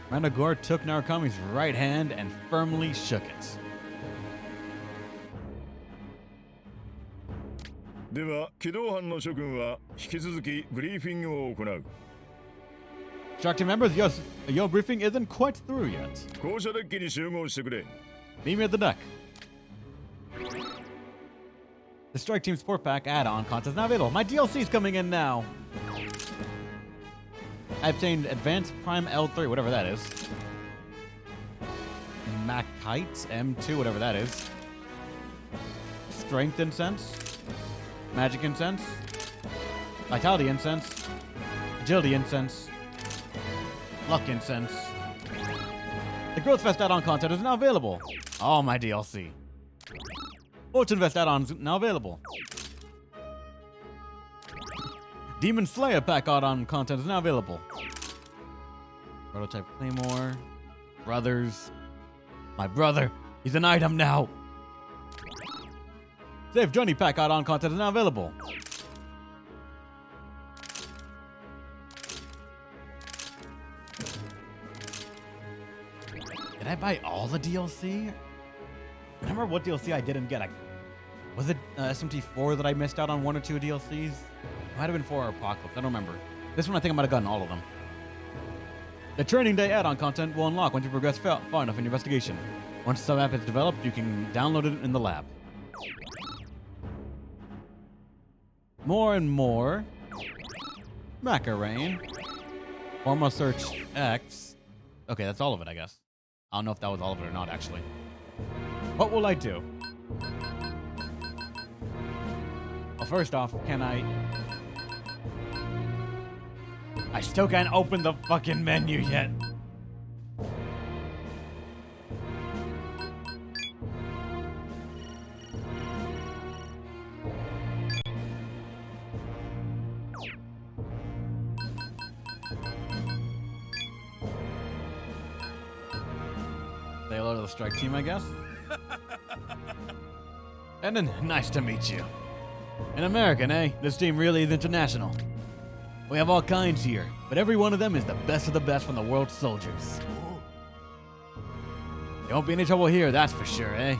Commander Gore took Narukami's right hand and firmly shook it. では、機動班の諸君は引き続きブリーフィングを行う。 Strike team members, your briefing isn't quite through yet. 降車デッキに集合してくれ。 Meet me at the deck. The Strike Team Support Pack add-on content is now available. My DLC is coming in now. I obtained Advanced Prime L3, whatever that is. Macite M2, whatever that is. Strength Incense. Magic Incense. Vitality Incense. Agility Incense. Luck Incense. The Growth Fest add-on content is now available. All my DLC. Fortune Vest add-ons now available. Demon Slayer pack add-on content is now available. Prototype Claymore. Brothers. My brother. He's an item now. Safe Journey pack add-on content is now available. Did I buy all the DLC? I don't remember what DLC I didn't get. Was it SMT 4 that I missed out on one or two DLCs? It might have been 4 or Apocalypse. I don't remember. This one I think I might have gotten all of them. The Training Day add-on content will unlock once you progress far enough in your investigation. Once the sub-app is developed, you can download it in the lab. More and more. Macarene. Formal Search X. Okay, that's all of it, I guess. I don't know if that was all of it or not, actually. What will I do? Well, first off, can I still can't open the fucking menu yet. Say hello to the strike team, I guess. And then, nice to meet you. An American, eh? This team really is international. We have all kinds here, but every one of them is the best of the best from the world's soldiers. There won't be any trouble here, that's for sure, eh?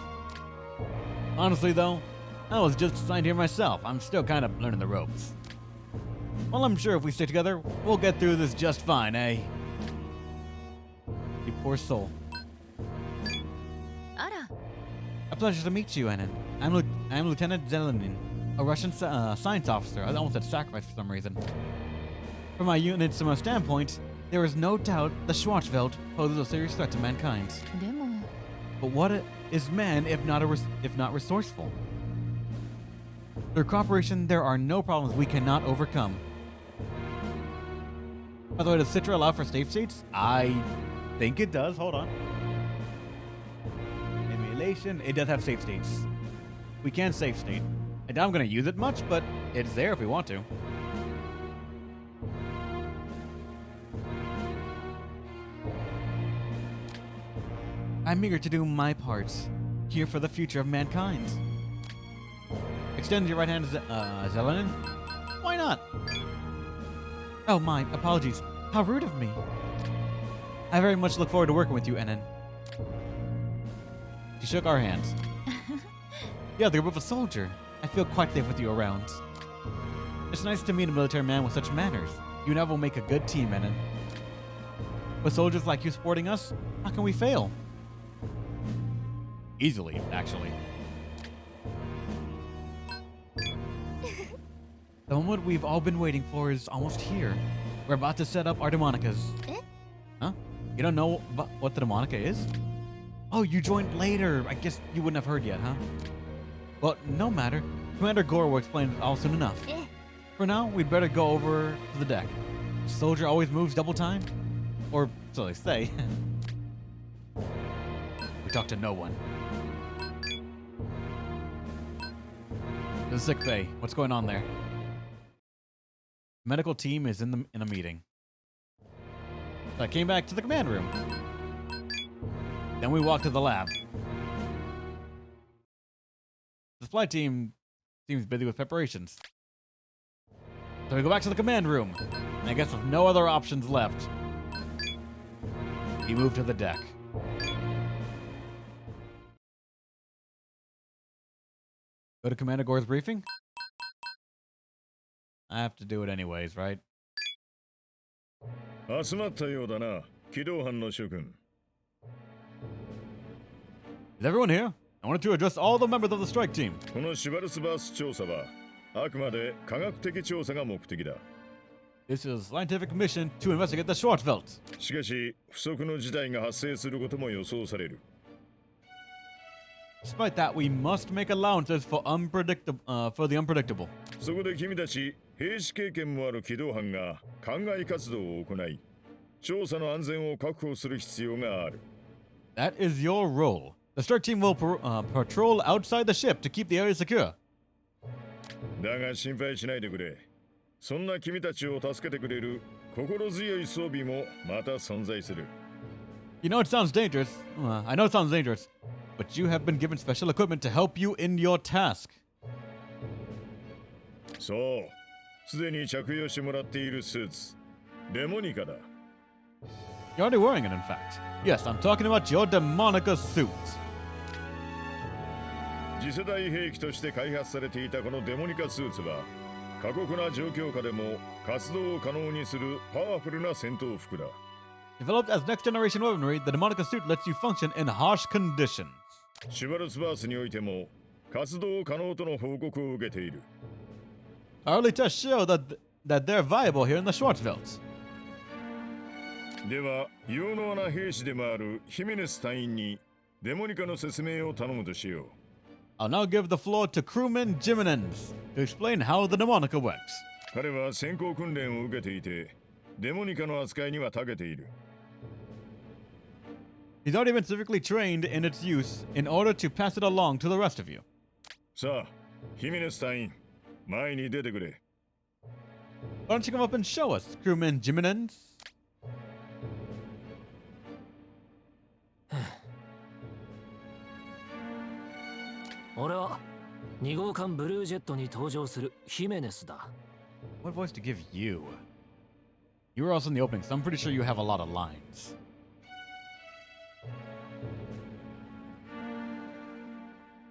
Honestly, though, I was just assigned here myself. I'm still kind of learning the ropes. Well, I'm sure if we stick together, we'll get through this just fine, eh? You poor soul. あら、 A pleasure to meet you, Annan. I'm Lieutenant Zelenin, a Russian science officer. I almost said sacrifice for some reason. From my unit's standpoint, there is no doubt the Schwarzwelt poses a serious threat to mankind. でも But what is man if not resourceful? Through cooperation, there are no problems we cannot overcome. By the way, does Citra allow for save states? I think it does. Hold on. Emulation. It does have save states. We can save state. I doubt I'm going to use it much, but it's there if we want to. I'm eager to do my part, here for the future of mankind. Extend your right hand to Zelenin? Why not? Oh my, apologies. How rude of me. I very much look forward to working with you, Enan. She shook our hands. Yeah, they're both a soldier. I feel quite safe with you around. It's nice to meet a military man with such manners. You and I will make a good team, Enan. With soldiers like you supporting us, how can we fail? Easily, actually. The moment we've all been waiting for is almost here. We're about to set up our Demonicas. Huh? You don't know what the Demonica is? Oh, you joined later. I guess you wouldn't have heard yet, huh? Well, no matter. Commander Gore will explain it all soon enough. For now, we'd better go over to the deck. The soldier always moves double time? Or so they say. We talk to no one. The sick bay. What's going on there? Medical team is in a meeting. So I came back to the command room. Then we walked to the lab. The flight team seems busy with preparations. So we go back to the command room. And I guess with no other options left, we move to the deck. Go to Commander Gore's briefing? I have to do it anyways, right? 集まったようだな、機動班の諸君。 Is everyone here? I wanted to address all the members of the strike team. このシュバルツバース調査はあくまで科学的調査が目的だ。 This is a scientific mission to investigate the Schwarzwelt. しかし、不測の事態が発生することも予想される。 Despite that, we must make allowances for the unpredictable. そこで君たち兵士経験もある機動班が艦外活動を行い、調査の安全を確保する必要がある。 That is your role. The strike team will patrol outside the ship to keep the area secure. だが心配しないでくれ。そんな君たちを助けてくれる心強い装備もまた存在する。 You know it sounds dangerous. I know it sounds dangerous, but you have been given special equipment to help you in your task. そう、すでに着用してもらっているスーツ、デモニカだ。 You're already wearing it, in fact. Yes, I'm talking about your Demonica suit. 次世代兵器として開発されていたこのデモニカスーツは、過酷な状況下でも活動を可能にするパワフルな戦闘服だ。 Developed as next-generation weaponry, the Demonica suit lets you function in harsh conditions. シュバルツバースにおいても活動可能との報告を受けている。 Our early tests show that they're viable here in the Schwarzwelt. では、有能な兵士でもあるヒメネス隊員にデモニカの説明を頼むとしよう。 I'll now give the floor to crewman Jimenez to explain how the Demonica works. 彼は先行訓練を受けていて、デモニカの扱いには長けている。 He's already been specifically trained in its use in order to pass it along to the rest of you. さあ、ヒメネス隊員、前に出てくれ。 Why don't you come up and show us, crewman Jimenez? 俺は2号艦ブルージェットに登場するヒメネスだ。 What voice to give you? You were also in the opening, so I'm pretty sure you have a lot of lines.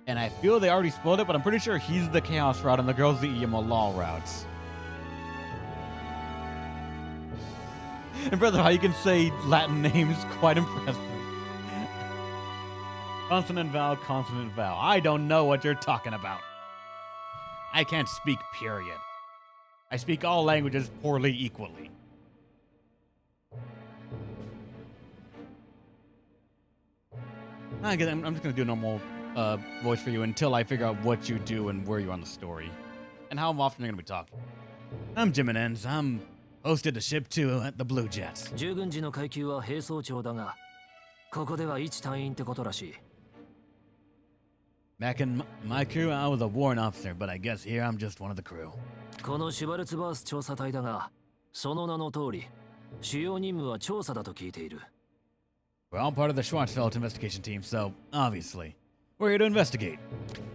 And I feel they already spoiled it, but I'm pretty sure he's the Chaos route and the girl's the EMO Law routes. And brother, how you can say Latin names, quite impressive. Consonant vowel, consonant vowel. I don't know what you're talking about. I can't speak, period. I speak all languages poorly equally. I'm just gonna do a normal voice for you until I figure out what you do and where you're on the story. And how often you're gonna be talking. I'm Jimenez. I'm hosted the ship 2 at the Blue Jets. 従軍時の階級は兵装長だが、ここでは一隊員ってことらしい。Back in my crew, I was a warrant officer, but I guess here I'm just one of the crew. このシュバルツバース調査隊だが、その名の通り、主要任務は調査だと聞いている。We're all part of the Schwarzwelt investigation team, so obviously, we're here to investigate.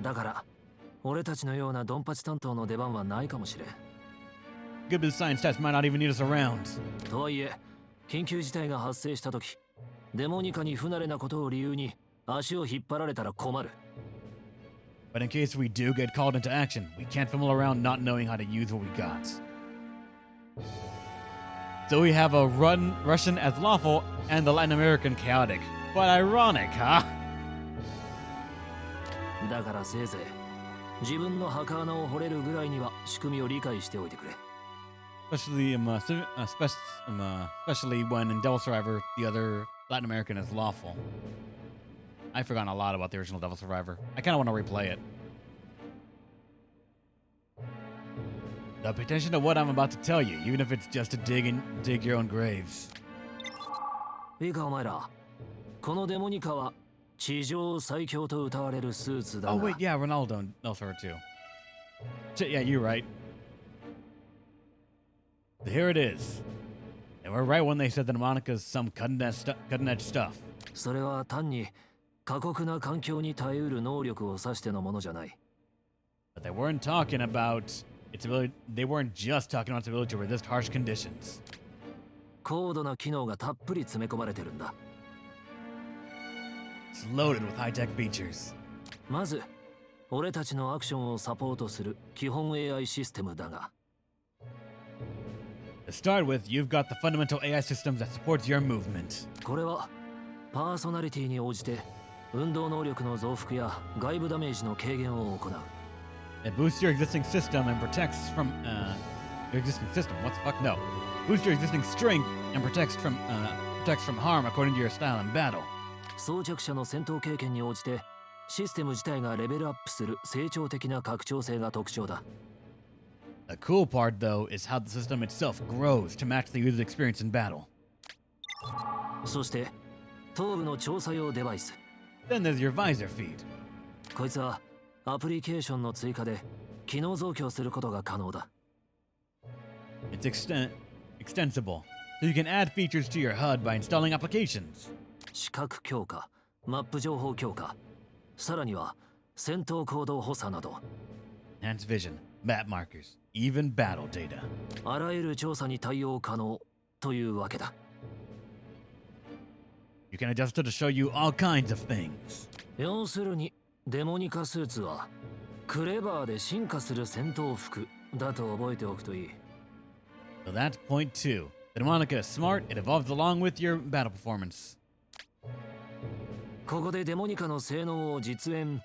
だから、俺たちのようなドンパチ担当の出番はないかもしれん。Good business science types might not even need us around. とはいえ、緊急事態が発生したとき、デモニカに不慣れなことを理由に足を引っ張られたら困る。But in case we do get called into action, we can't fumble around not knowing how to use what we got. So we have a Russian as lawful and the Latin American chaotic. Quite ironic, huh? だからせいぜい自分の墓穴を掘れるぐらいには仕組みを理解しておいてくれ。Especially when in Devil Survivor, the other Latin American is lawful. I've forgotten a lot about the original Devil Survivor. I kind of want to replay it. Now pay attention to what I'm about to tell you, even if it's just to dig your own graves. いいかお前ら、このデモニカは地上最強と謳われるスーツだが。Oh wait, yeah, Ronaldo knows her too. Yeah, you're right. So here it is. And we're right when they said that Demonica's some cutting-edge stuff. それは単に過酷な環境に耐えうる能力を指してのものじゃない。But they weren't talking about its ability. They weren't just talking about its ability to resist harsh conditions. 高度な機能がたっぷり詰め込まれてるんだ。It's loaded with high-tech features. まず、俺たちのアクションをサポートする基本 AI システムだが。To start with, you've got the fundamental AI systems that supports your movement. これはパーソナリティに応じて運動能力の増幅や外部ダメージの軽減を行う。It boosts your existing system and protects from your existing system. What the fuck? No. Boosts your existing strength and protects from harm according to your style in battle. 装着者の戦闘経験に応じてシステム自体がレベルアップする成長的な拡張性が特徴だ。The cool part, though, is how the system itself grows to match the user's experience in battle. そして頭部の調査用デバイス。Then there's your visor feed. こいつはアプリケーションの追加で機能増強することが可能だ。It's extensible, so you can add features to your HUD by installing applications. 視覚強化、マップ情報強化、さらには戦闘行動補佐など。Enhanced vision, map markers, even battle data. あらゆる調査に対応可能というわけだ。You can adjust it to show you all kinds of things. 要するにデモニカスーツはクレバーで進化する戦闘服だと覚えておくといい。So that's point 2. The Demonica is smart, it evolves along with your battle performance. ここでデモニカの性能を実演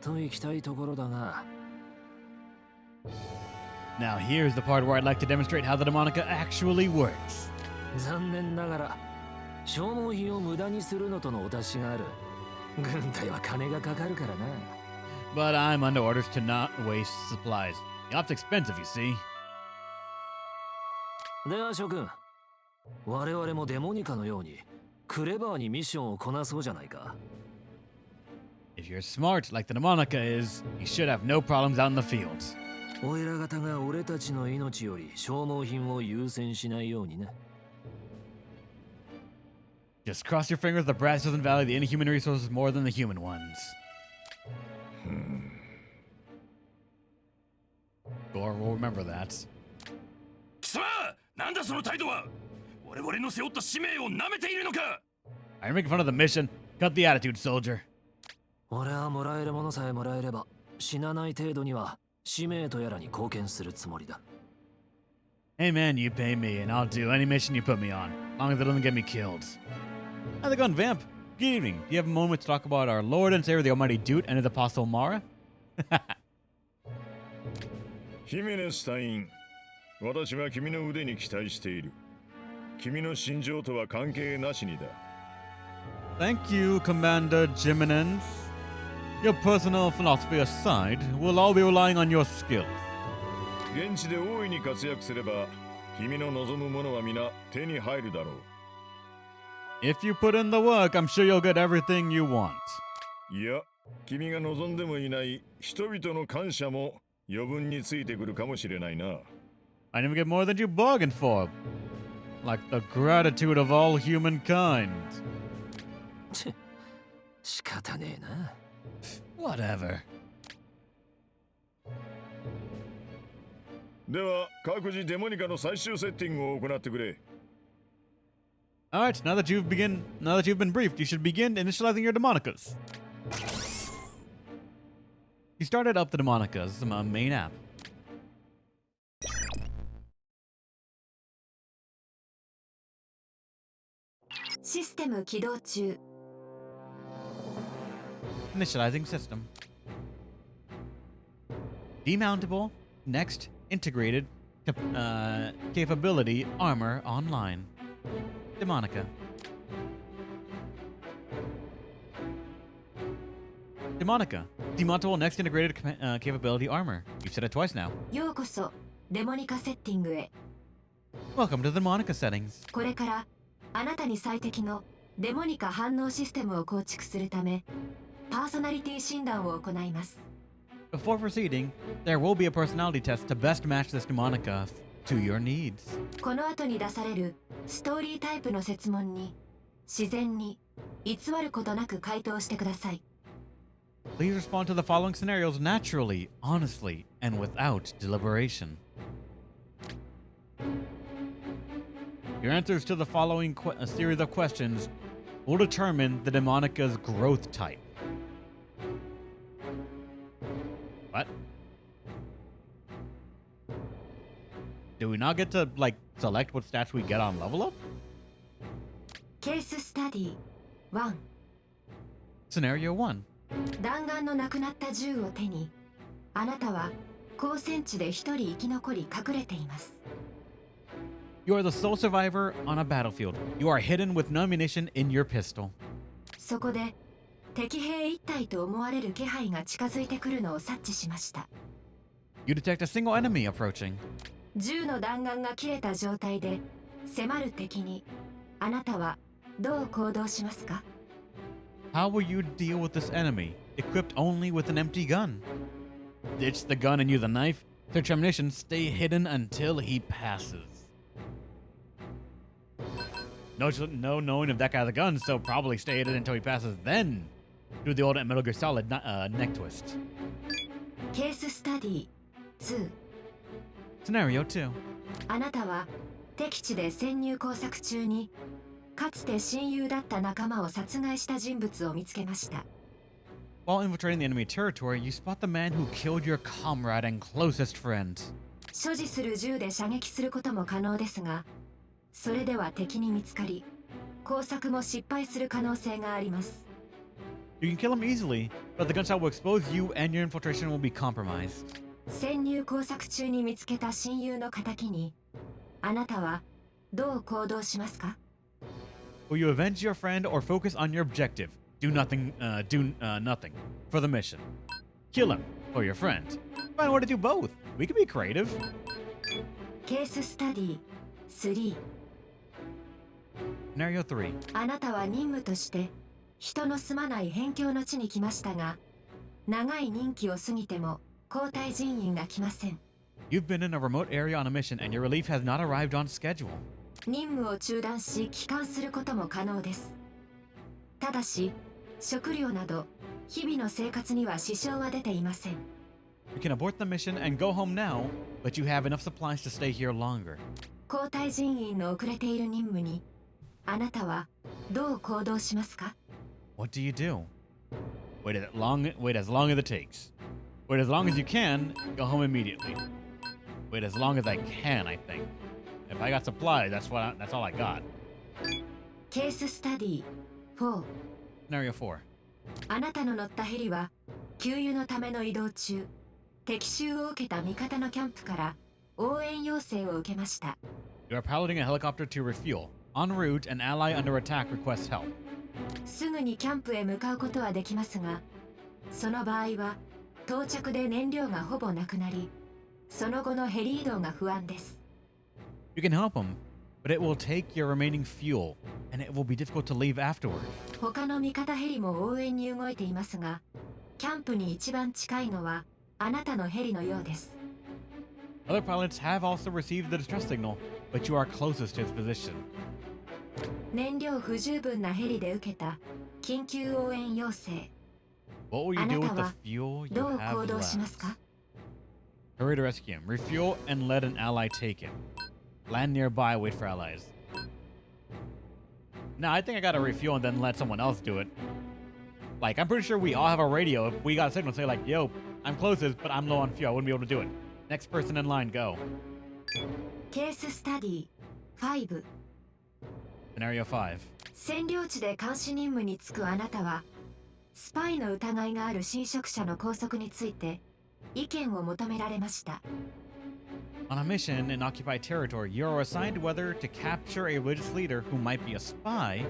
といきたいところだが。Now here's the part where I'd like to demonstrate how the Demonica actually works. 残念ながら消耗品を無駄にするのとのお達しがある。軍隊は金がかかるからな。But I'm under orders to not waste supplies. The op's expensive, you see. では諸君、我々もデモニカのようにクレバーにミッションをこなそうじゃないか。If you're smart like the Demonica is, you should have no problems out in the fields. おいら方が俺たちの命より消耗品を優先しないようにな。Just cross your fingers the brass doesn't value the inhuman resources more than the human ones. Gore will remember that. 貴様、なんだその態度は。我々の背負った使命を舐めているのか。Are you making fun of the mission? Cut the attitude, soldier. 俺はもらえるものさえもらえれば死なない程度には使命とやらに貢献するつもりだ。Hey man, you pay me and I'll do any mission you put me on, as long as it doesn't get me killed. How's it going, Vamp? Good evening. Do you have a moment to talk about our Lord and Savior, the Almighty Dude, and his Apostle Mara? ヒメネス隊員、私は君の腕に期待している。君の心情とは関係なしにだ。Thank you, Commander Jimenez. Your personal philosophy aside, we'll all be relying on your skills. 現地で大いに活躍すれば、君の望むものは皆手に入るだろう。If you put in the work, I'm sure you'll get everything you want. いや、君が望んでもいない人々の感謝も余分についてくるかもしれないな。I never get more than you bargained for. Like the gratitude of all humankind. 仕方ねえな。Whatever. では、各自デモニカの最終セッティングを行ってくれ。Alright, now that you've been briefed, you should begin initializing your Demonicas. You started up the Demonicas, main app. システム起動中。 Initializing system. Demountable, next, integrated, capability, armor, online. Demonica. Demonica. Demountable, next, integrated, capability, armor. You've said it twice now. ようこそデモニカセッティングへ。 Welcome to the Demonica settings. これからあなたに最適のデモニカ反応システムを構築するため、パーソナリティ診断を行います。 Before proceeding, there will be a personality test to best match this Demonica to your needs. この後に出されるストーリータイプの設問に自然に偽ることなく回答してください。 Please respond to the following scenarios naturally, honestly, and without deliberation. Your answers to the following series of questions will determine the Demonica's growth type. What? Do we not get to, like, select what stats we get on level up? ケーススタディ1。 Scenario 1. 弾丸のなくなった銃を手に、あなたは交戦地で一人生き残り隠れています。 You are the sole survivor on a battlefield. You are hidden with no ammunition in your pistol. そこで敵兵一体と思われる気配が近づいてくるのを察知しました。 You detect a single enemy approaching. 銃の弾丸が切れた状態で迫る敵にあなたはどう行動しますか？ How will you deal with this enemy, equipped only with an empty gun? Ditch the gun and use a knife? Search ammunition, stay hidden until he passes. No knowing if that guy has a gun, so probably stay hidden until he passes, then do the old Metal Gear Solid neck twist. ケーススタディ2。 Scenario 2. あなたは敵地で潜入工作中にかつて親友だった仲間を殺害した人物を見つけました。 While infiltrating the enemy territory, you spot the man who killed your comrade and closest friend. 所持する銃で射撃することも可能ですが、それでは敵に見つかり、工作も失敗する可能性があります。 You can kill him easily, but the gunshot will expose you and your infiltration will be compromised. 潜入工作中に見つけた親友の仇に、あなたはどう行動しますか？ Will you avenge your friend or focus on your objective? Do nothing for the mission. Kill him for your friend. Find a way to do both. We can be creative. ケーススタディ3。 Scenario 3. あなたは任務として人の住まない辺境の地に来ましたが、長い任期を過ぎても交代人員が来ません。 You've been in a remote area on a mission and your relief has not arrived on schedule. 任務を中断し帰還することも可能です。ただし、食料など日々の生活には支障は出ていません。 You can abort the mission and go home now, but you have enough supplies to stay here longer. 交代人員の遅れている任務にあなたはどう行動しますか？ What do you do? Wait as long as it takes. Wait as long as you can, go home immediately. Wait as long as I can, I think. If I got supplies, that's all I got. ケーススタディ4 Scenario 4. あなたの乗ったヘリは給油のための移動中敵襲を受けた味方のキャンプから応援要請を受けました You are piloting a helicopter to refuel. En route, an ally under attack requests help. すぐにキャンプへ向かうことはできますがその場合は到着で燃料がほぼなくなりその後のヘリ移動が不安です You can help him, but it will take your remaining fuel, and it will be difficult to leave afterward. 他の味方ヘリも応援に動いていますがキャンプに一番近いのはあなたのヘリのようです Other pilots have also received the distress signal, but you are closest to its position. 燃料不十分なヘリで受けた緊急応援要請 What will you do with the fuel you どう have 行動します left? か Hurry to rescue him. Refuel and let an ally take him. Land nearby, wait for allies. Nah, I think I gotta refuel and then let someone else do it. Like, I'm pretty sure we all have a radio. If we got a signal, say like, yo, I'm closest, but I'm low on fuel. I wouldn't be able to do it. Next person in line, go. ケーススタディ5 Scenario 5. 占領地で監視任務に就くあなたはスパイの疑いがある侵食者の拘束について意見を求められました On a mission in occupied territory, you are assigned whether to capture a religious leader who might be a spy.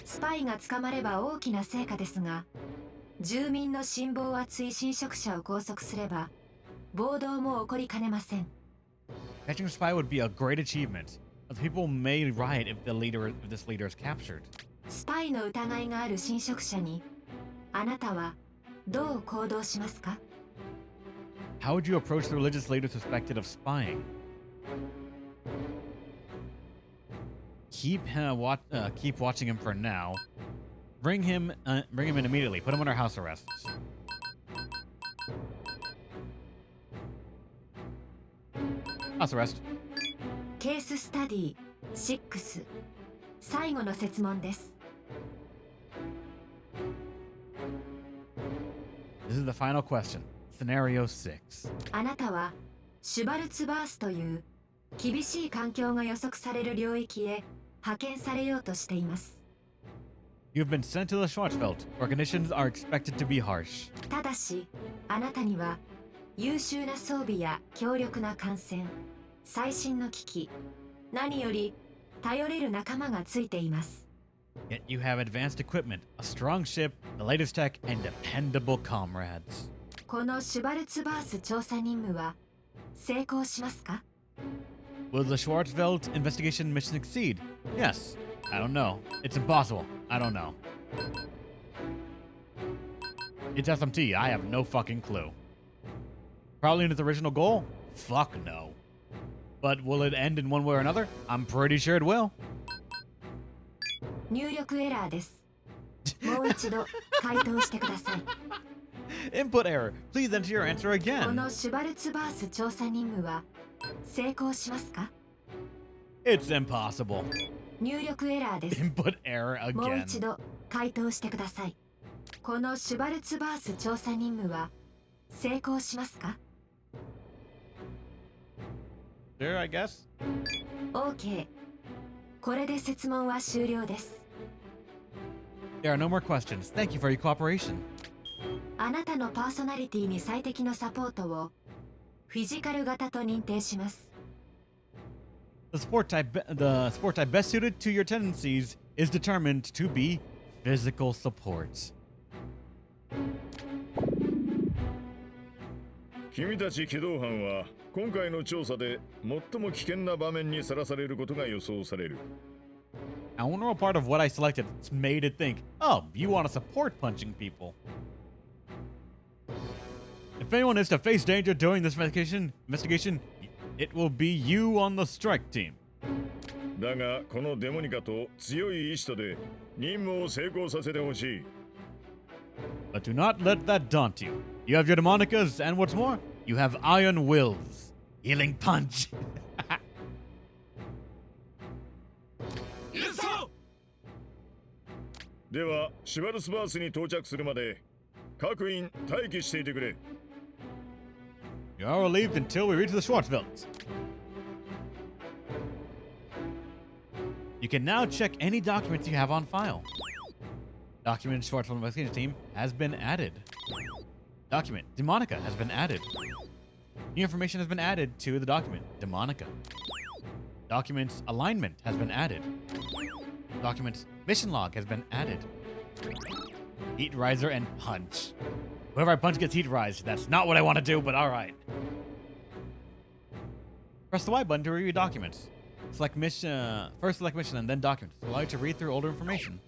スパイが捕まれば大きな成果ですが住民の信望厚い侵食者を拘束すれば暴動も起こりかねません Catching a spy would be a great achievement. The people may riot if this leader is captured. スパイの疑いがある侵食者にあなたはどう行動しますか How would you approach the religious leader suspected of spying? Keep watching him for now. Bring him in immediately. Put him under house arrest. House arrest. ケーススタディ6最後の設問です This is the final question. Scenario 6. あなたはシュバルツバースという厳しい環境が予測される領域へ派遣されようとしています You've been sent to the Schwarzwelt, where conditions are expected to be harsh. ただしあなたには優秀な装備や強力な艦船最新の機器何より頼れる仲間がついています Yet you have advanced equipment, a strong ship, the latest tech, and dependable comrades. このシュバルツバース調査任務は成功しますか Will the Schwarzwelt investigation mission succeed? Yes. I don't know. It's impossible. I don't know. It's SMT. I have no fucking clue. Probably in its original goal? Fuck no. But will it end in one way or another? I'm pretty sure it will. 入力エラーですもう一度回答してください Input error. Please enter your answer こ again. のシュバルツバース調査任務は成功しますか It's impossible. 入力エラーです Input error もう again. 一度回答してくださいこのシュバルツバース調査任務は成功しますか There, I guess. OK これで設問は終了です There are no more questions. Thank you for your cooperation. あなたのパーソナリティに最適のサポートをフィジカル型と認定します The sport type best suited to your tendencies is determined to be physical support. 君たち機動班は今回の調査で最も危険な場面にさらされることが予想される。I wonder what part of what I selected made it think, oh, you want to support punching people. If anyone is to face danger during this investigation, it will be you on the strike team. だがこのデモニカと強い意志とで任務を成功させてほしい。But do not let that daunt you. You have your Demonicas, and what's more, you have iron wills. Healing punch. ではシュバルツバースに到着するまで各員待機していてくれ。 You are relieved until we reach the Schwarzwelt. You can now check any documents you have on file. Document Schwarzwelt investigation team has been added. Document Demonica has been added. New information has been added to the document Demonica. Document's alignment has been added. Document's mission log has been added. Heat riser and punch. Whoever I punch gets heat rise. That's not what I want to do, but alright. Press the Y button to review documents. Select mission, first select mission and then documents. Allow you to read through older information.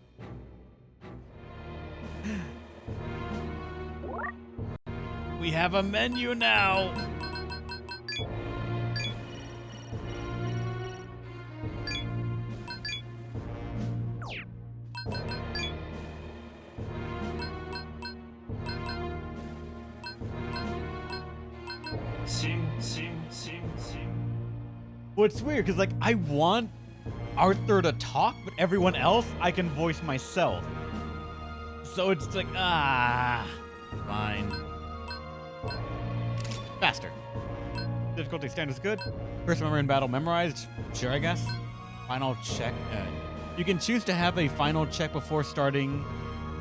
We have a menu now! Well, it's weird because, like, I want Arthur to talk, but everyone else I can voice myself. So it's like, fine. Faster. Difficulty standard is good. First memory in battle memorized. Sure, I guess. Final check. You can choose to have a final check before starting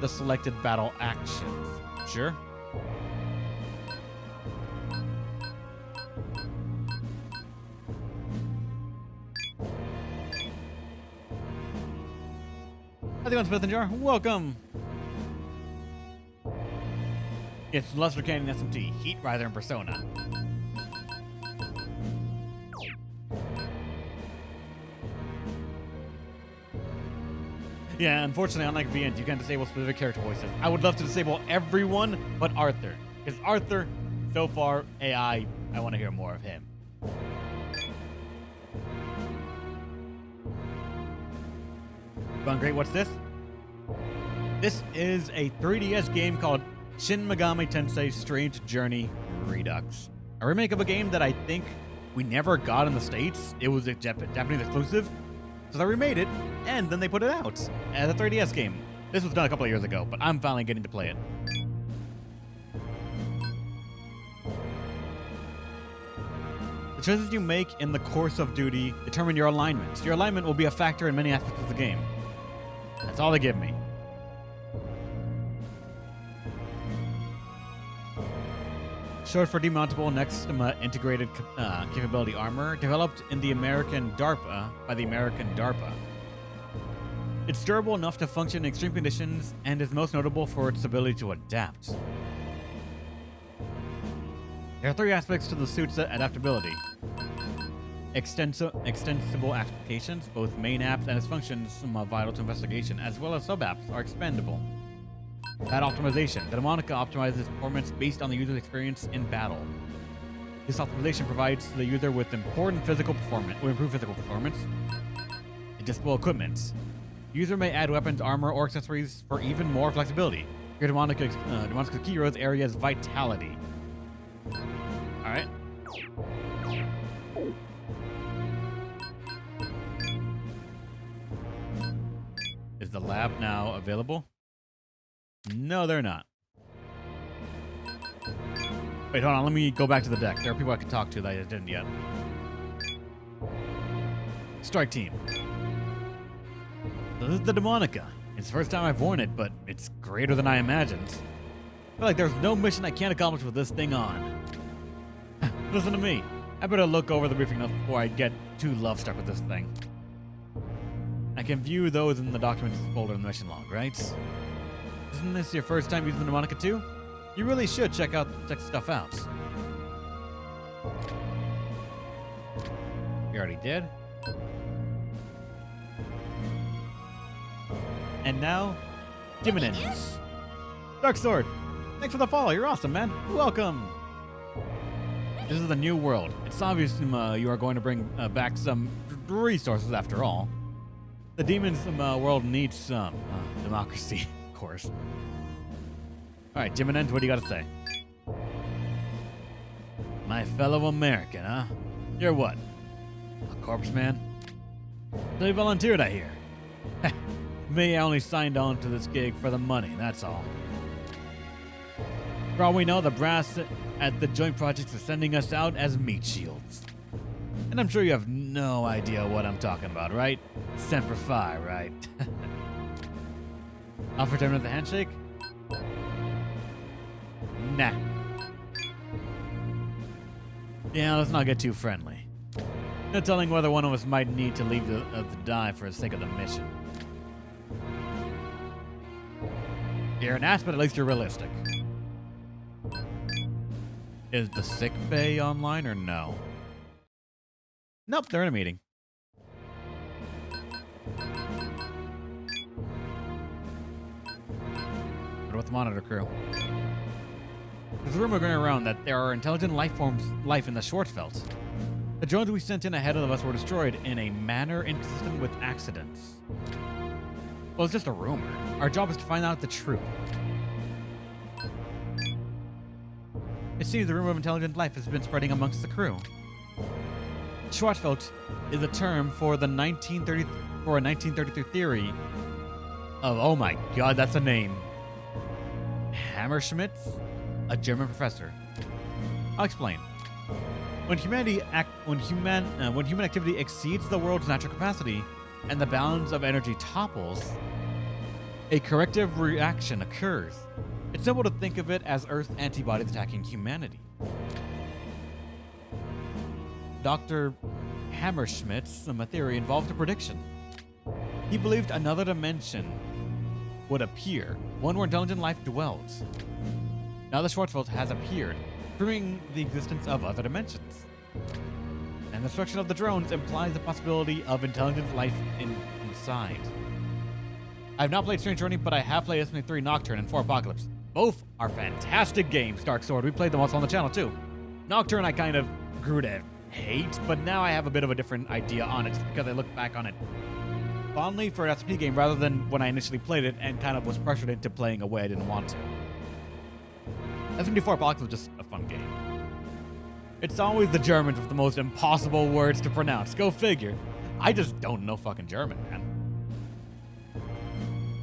the selected battle actions. Sure. How's it going, Smith and Jar? Welcome! It's Luster Canyon SMT, Heat Rider and Persona. Yeah, unfortunately, unlike VN, you can't disable specific character voices. I would love to disable everyone but Arthur. Because Arthur, so far, AI, I want to hear more of him. Going great, what's this? This is a 3DS game called Shin Megami Tensei Strange Journey Redux. A remake of a game that I think we never got in the States. It was a Japanese exclusive. So they remade it, and then they put it out as a 3DS game. This was done a couple of years ago, but I'm finally getting to play it. The choices you make in the course of duty determine your alignment. Your alignment will be a factor in many aspects of the game. That's all they give me. Short for Demountable Next Integrated Capability Armor, developed in the American DARPA by the American DARPA. It's durable enough to function in extreme conditions and is most notable for its ability to adapt. There are three aspects to the suit's adaptability. Extensible applications, both main apps and its functions vital to investigation, as well as sub-apps, are expandable. Battle optimization. The Demonica optimizes performance based on the user's experience in battle. This optimization provides the user with improved physical performance, adjustable equipment. The user may add weapons, armor, or accessories for even more flexibility. Your Demonica's key rose area is vitality. Alright. Is the lab now available? No, they're not. Wait, hold on. Let me go back to the deck. There are people I can talk to that I didn't yet. Strike team. So this is the Demonica. It's the first time I've worn it, but it's greater than I imagined. I feel like there's no mission I can't accomplish with this thing on. Listen to me. I better look over the briefing notes before I get too love-struck with this thing. I can view those in the documents folder in the mission log, right? Isn't this your first time using the Demonica too? You really should check stuff out. You already did. And now, Jiminins. Dark Sword. Thanks for the follow. You're awesome, man. Welcome. This is the new world. It's obvious you are going to bring back some resources after all. The demons world needs some democracy, of course. All right, Jiminins, what do you got to say? My fellow American, huh? You're what? A corpse man? So you volunteered, I hear. Me, I only signed on to this gig for the money, that's all. For all we know, the brass at the joint projects are sending us out as meat shields. And I'm sure you have no idea what I'm talking about, right? Semper Fi, right? Offer German with the handshake? Nah. Yeah, let's not get too friendly. No telling whether one of us might need to leave the die for the sake of the mission. You're an ass, but at least you're realistic. Is the sick bay online or no? Nope, they're in a meeting. What about the monitor crew? There's a rumor going around that there are intelligent life in the Schwarzwelt. The drones we sent in ahead of us were destroyed in a manner inconsistent with accidents. Well, it's just a rumor. Our job is to find out the truth. It seems the rumor of intelligent life has been spreading amongst the crew. Schwarzwelt is a term for a 1933 theory of, oh my god, that's a name. Hammerschmidt, a German professor. I'll explain. When human activity exceeds the world's natural capacity and the balance of energy topples, a corrective reaction occurs. It's simple to think of it as Earth's antibodies attacking humanity. Dr. Hammerschmidt's theory involved a prediction. He believed another dimension would appear, one where intelligent life dwelt. Now the Schwarzwelt has appeared, proving the existence of other dimensions. And the destruction of the drones implies the possibility of intelligent life inside. I have not played Strange Journey, but I have played SMT 3 Nocturne and 4 Apocalypse. Both are fantastic games, Dark Sword. We played them also on the channel too. Nocturne I kind of grew to hate, but now I have a bit of a different idea on it just because I look back on it fondly for an SMT game rather than when I initially played it and kind of was pressured into playing a way I didn't want to. SMT 4 Apocalypse was just a fun game. It's always the Germans with the most impossible words to pronounce. Go figure. I just don't know fucking German, man.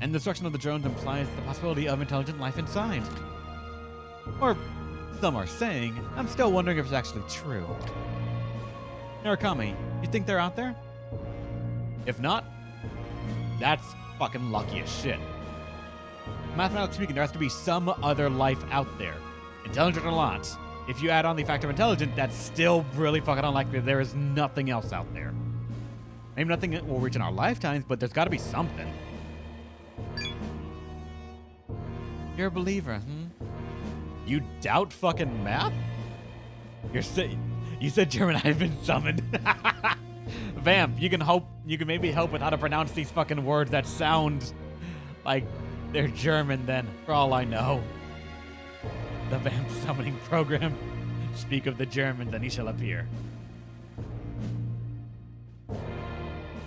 And the destruction of the drones implies the possibility of intelligent life inside. Or, some are saying, I'm still wondering if it's actually true. Narukami, you think they're out there? If not, that's fucking lucky as shit. Mathematically speaking, there has to be some other life out there. Intelligent or not. If you add on the factor of intelligent, that's still really fucking unlikely. There is nothing else out there. Maybe nothing will reach in our lifetimes, but there's got to be something. You're a believer, You doubt fucking math? You said German I've been summoned. Vamp, you can maybe help with how to pronounce these fucking words that sound like they're German then, for all I know. The Vamp summoning program. Speak of the Germans and he shall appear.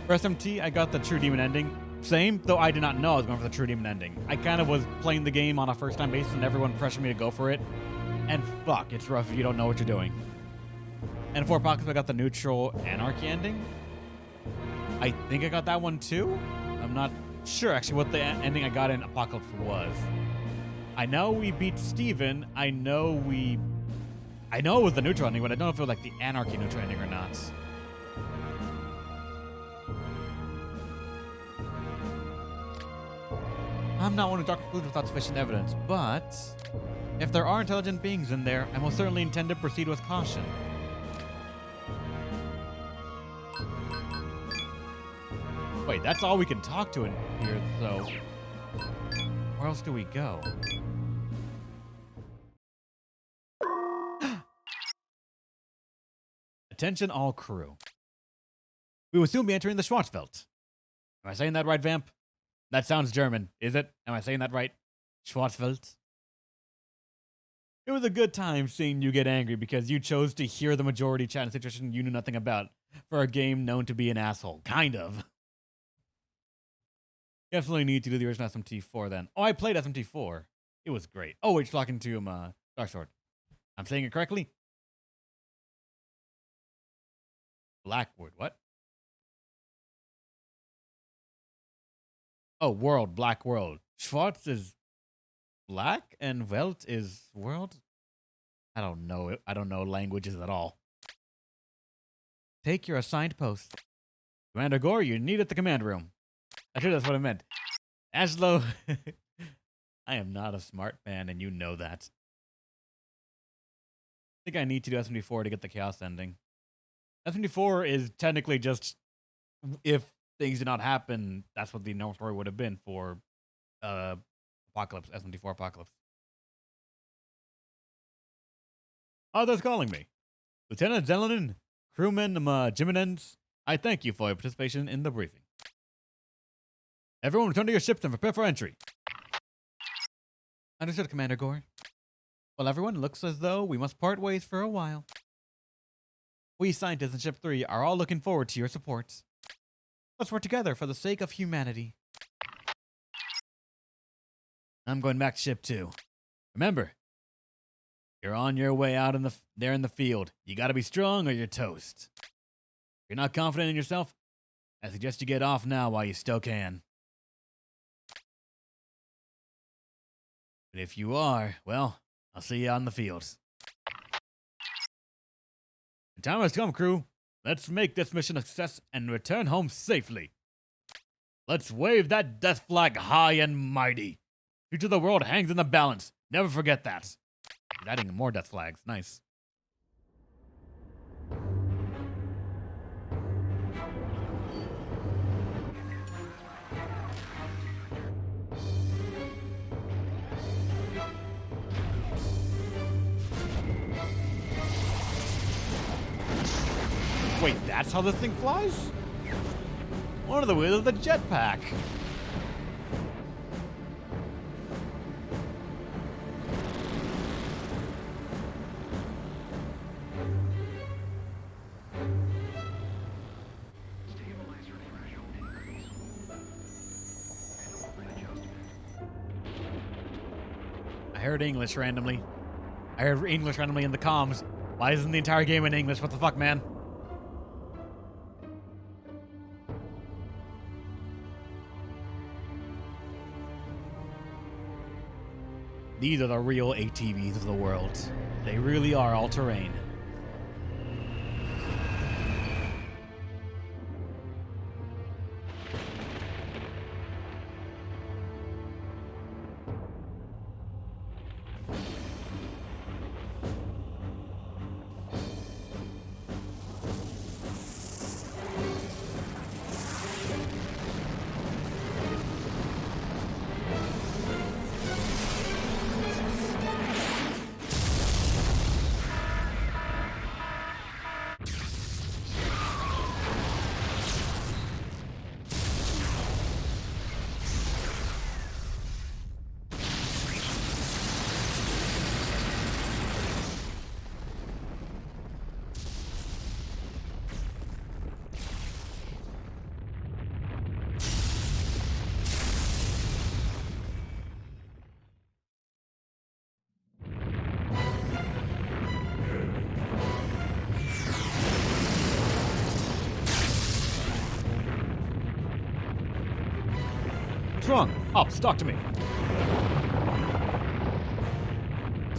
For SMT, I got the True Demon ending. Same, though I did not know I was going for the True Demon ending. I kind of was playing the game on a first-time basis and everyone pressured me to go for it. And fuck, it's rough if you don't know what you're doing. And for Apocalypse, I got the neutral Anarchy ending. I think I got that one too. I'm not sure actually what the ending I got in Apocalypse was. I know we beat Steven. I know it was the neutral ending, but I don't know if it was like the Anarchy neutral ending or not. I'm not one to draw conclusions without sufficient evidence, but if there are intelligent beings in there, I most certainly intend to proceed with caution. Wait, that's all we can talk to in here, so where else do we go? Attention all crew. We will soon be entering the Schwarzwelt. Am I saying that right, Vamp? That sounds German, is it? Am I saying that right? Schwarzwelt? It was a good time seeing you get angry because you chose to hear the majority chat in a situation you knew nothing about for a game known to be an asshole. Kind of. Definitely need to do the original SMT4 then. Oh, I played SMT4. It was great. Oh, wait, talking to Dark Sword. I'm saying it correctly? Blackwood, what? Oh, world, black world. Schwarz is black and Welt is world? I don't know languages at all. take your assigned post. Commander Gore, you're needed at the command room. I sure that's what I meant. Ashlow, I am not a smart man, and you know that. I think I need to do SMT4 to get the chaos ending. SMT4 is technically just if things did not happen, that's what the normal story would have been for Apocalypse, SMT4 Apocalypse. Others calling me. Lieutenant Zelenin, crewman Jimenez, I thank you for your participation in the briefing. Everyone return to your ships and prepare for entry. Understood, Commander Gore. Well, everyone, looks as though we must part ways for a while. We scientists in Ship 3 are all looking forward to your support. Let's work together for the sake of humanity. I'm going back to Ship 2. Remember, you're on your way out there in the field. You gotta be strong or you're toast. If you're not confident in yourself, I suggest you get off now while you still can. But if you are, well, I'll see you on the fields. The time has come, crew. Let's make this mission a success and return home safely. Let's wave that death flag high and mighty. Future of the world hangs in the balance. Never forget that. He's adding more death flags. Nice. Wait, that's how this thing flies? One of the wheels of the jetpack. I heard English randomly. I heard English randomly in the comms. Why isn't the entire game in English? What the fuck, man? These are the real ATVs of the world. They really are all-terrain. What's wrong? Ops, talk to me.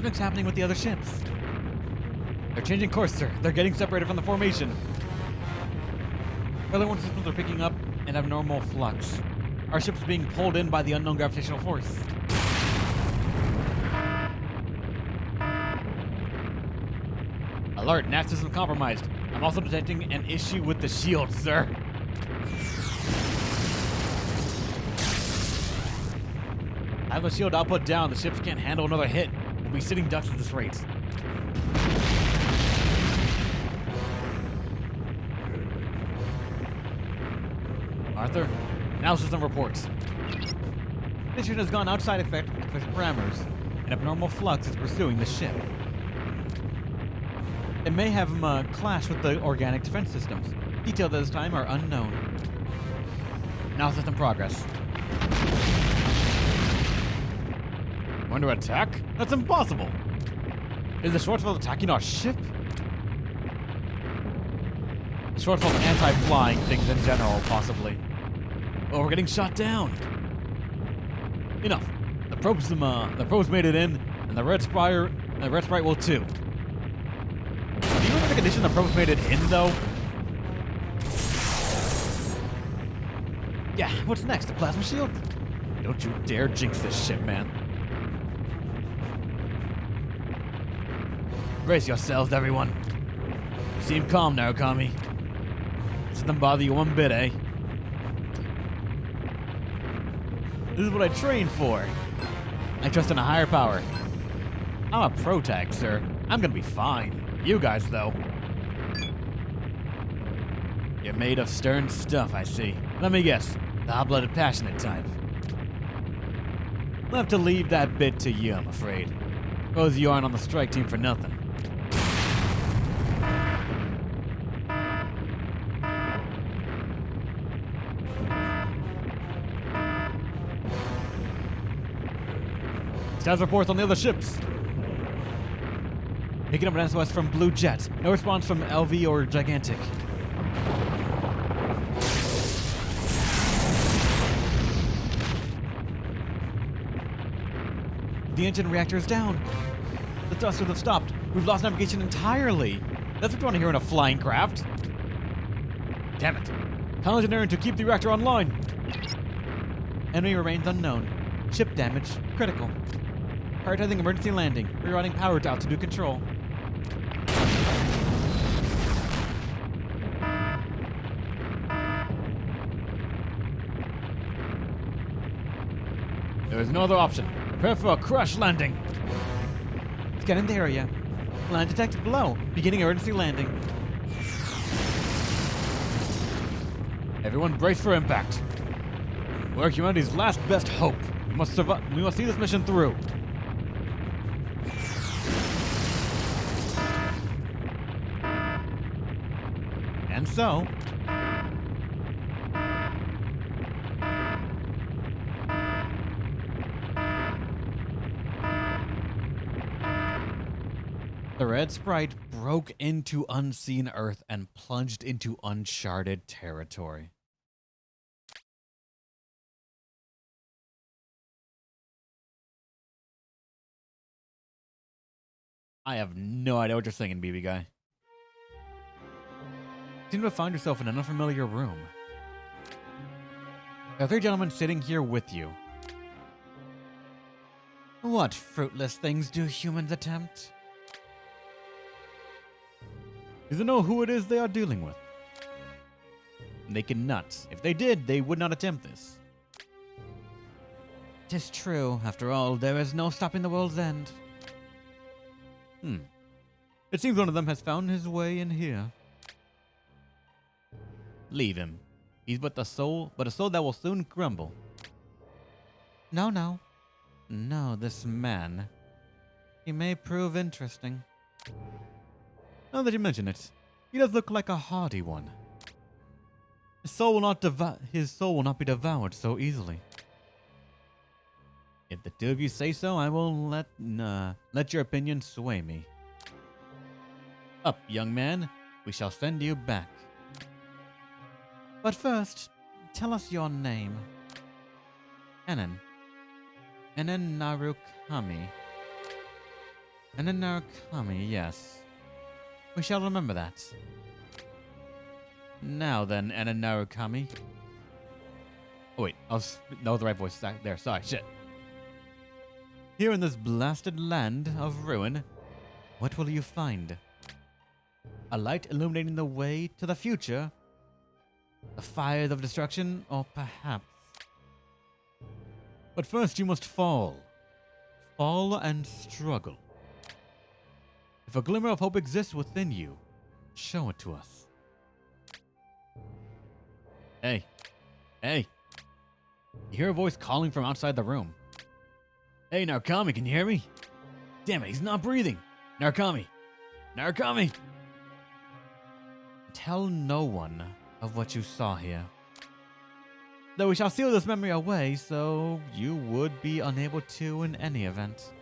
What's happening with the other ships? They're changing course, sir. They're getting separated from the formation. Other one systems are picking up an abnormal flux. Our ship's being pulled in by the unknown gravitational force. Alert, nav system compromised. I'm also detecting an issue with the shield, sir. I have a shield output down. The ships can't handle another hit. We'll be sitting ducks at this rate. Arthur, now system reports. This ship has gone outside effect parameters. An abnormal flux is pursuing the ship. It may have clashed with the organic defense systems. Details at this time are unknown. Now system progress. Under attack? That's impossible! Is the Schwarzwelt attacking our ship? The Schwarzwelt anti-flying things in general, possibly. Oh, we're getting shot down! Enough. The probes made it in, and the Red Sprite will too. Do you remember the condition the probes made it in, though? Yeah, what's next? The plasma shield? Don't you dare jinx this shit, man. Brace yourselves, everyone. You seem calm now, Kami. This doesn't bother you one bit, eh? This is what I trained for. I trust in a higher power. I'm a protag, sir. I'm gonna be fine. You guys, though. You're made of stern stuff, I see. Let me guess. The hot-blooded, passionate type. We'll have to leave that bit to you, I'm afraid. Suppose you aren't on the strike team for nothing. Status reports on the other ships. Picking up an SOS from Blue Jet. No response from LV or Gigantic. The engine reactor is down. The thrusters have stopped. We've lost navigation entirely. That's what you want to hear in a flying craft. Damn it. Tell engineering to keep the reactor online. Enemy remains unknown. Ship damage critical. Prioritizing emergency landing. Rerouting power out to do control. There is no other option. Prepare for a crash landing. Scan in the area. Land detected below. Beginning emergency landing. Everyone brace for impact. We're humanity's last best hope. We must survive. We must see this mission through. And so, the red sprite broke into unseen Earth and plunged into uncharted territory. I have no idea what you're thinking, BB guy. You seem to have found yourself in an unfamiliar room. There are 3 gentlemen sitting here with you. What fruitless things do humans attempt? Do they know who it is they are dealing with? They cannot. If they did, they would not attempt this. 'Tis true. After all, there is no stopping the world's end. It seems one of them has found his way in here. Leave him. He's but a soul that will soon crumble. No, this man. He may prove interesting. Now that you mention it, he does look like a hardy one. His soul will not be devoured so easily. If the 2 of you say so, I will let your opinion sway me. Up, young man. We shall send you back. But first, tell us your name. Enen Narukami. Enen Narukami, yes. We shall remember that. Now then, Enen Narukami. Oh wait, that was the right voice there. Sorry, shit. Here in this blasted land of ruin, what will you find? A light illuminating the way to the future? The fires of destruction? Or perhaps... But first you must fall. Fall and struggle. If a glimmer of hope exists within you, show it to us. Hey. You hear a voice calling from outside the room. Hey, Narukami, can you hear me? Damn it, he's not breathing. Narukami. Tell no one of what you saw here. Though we shall seal this memory away, so you would be unable to in any event.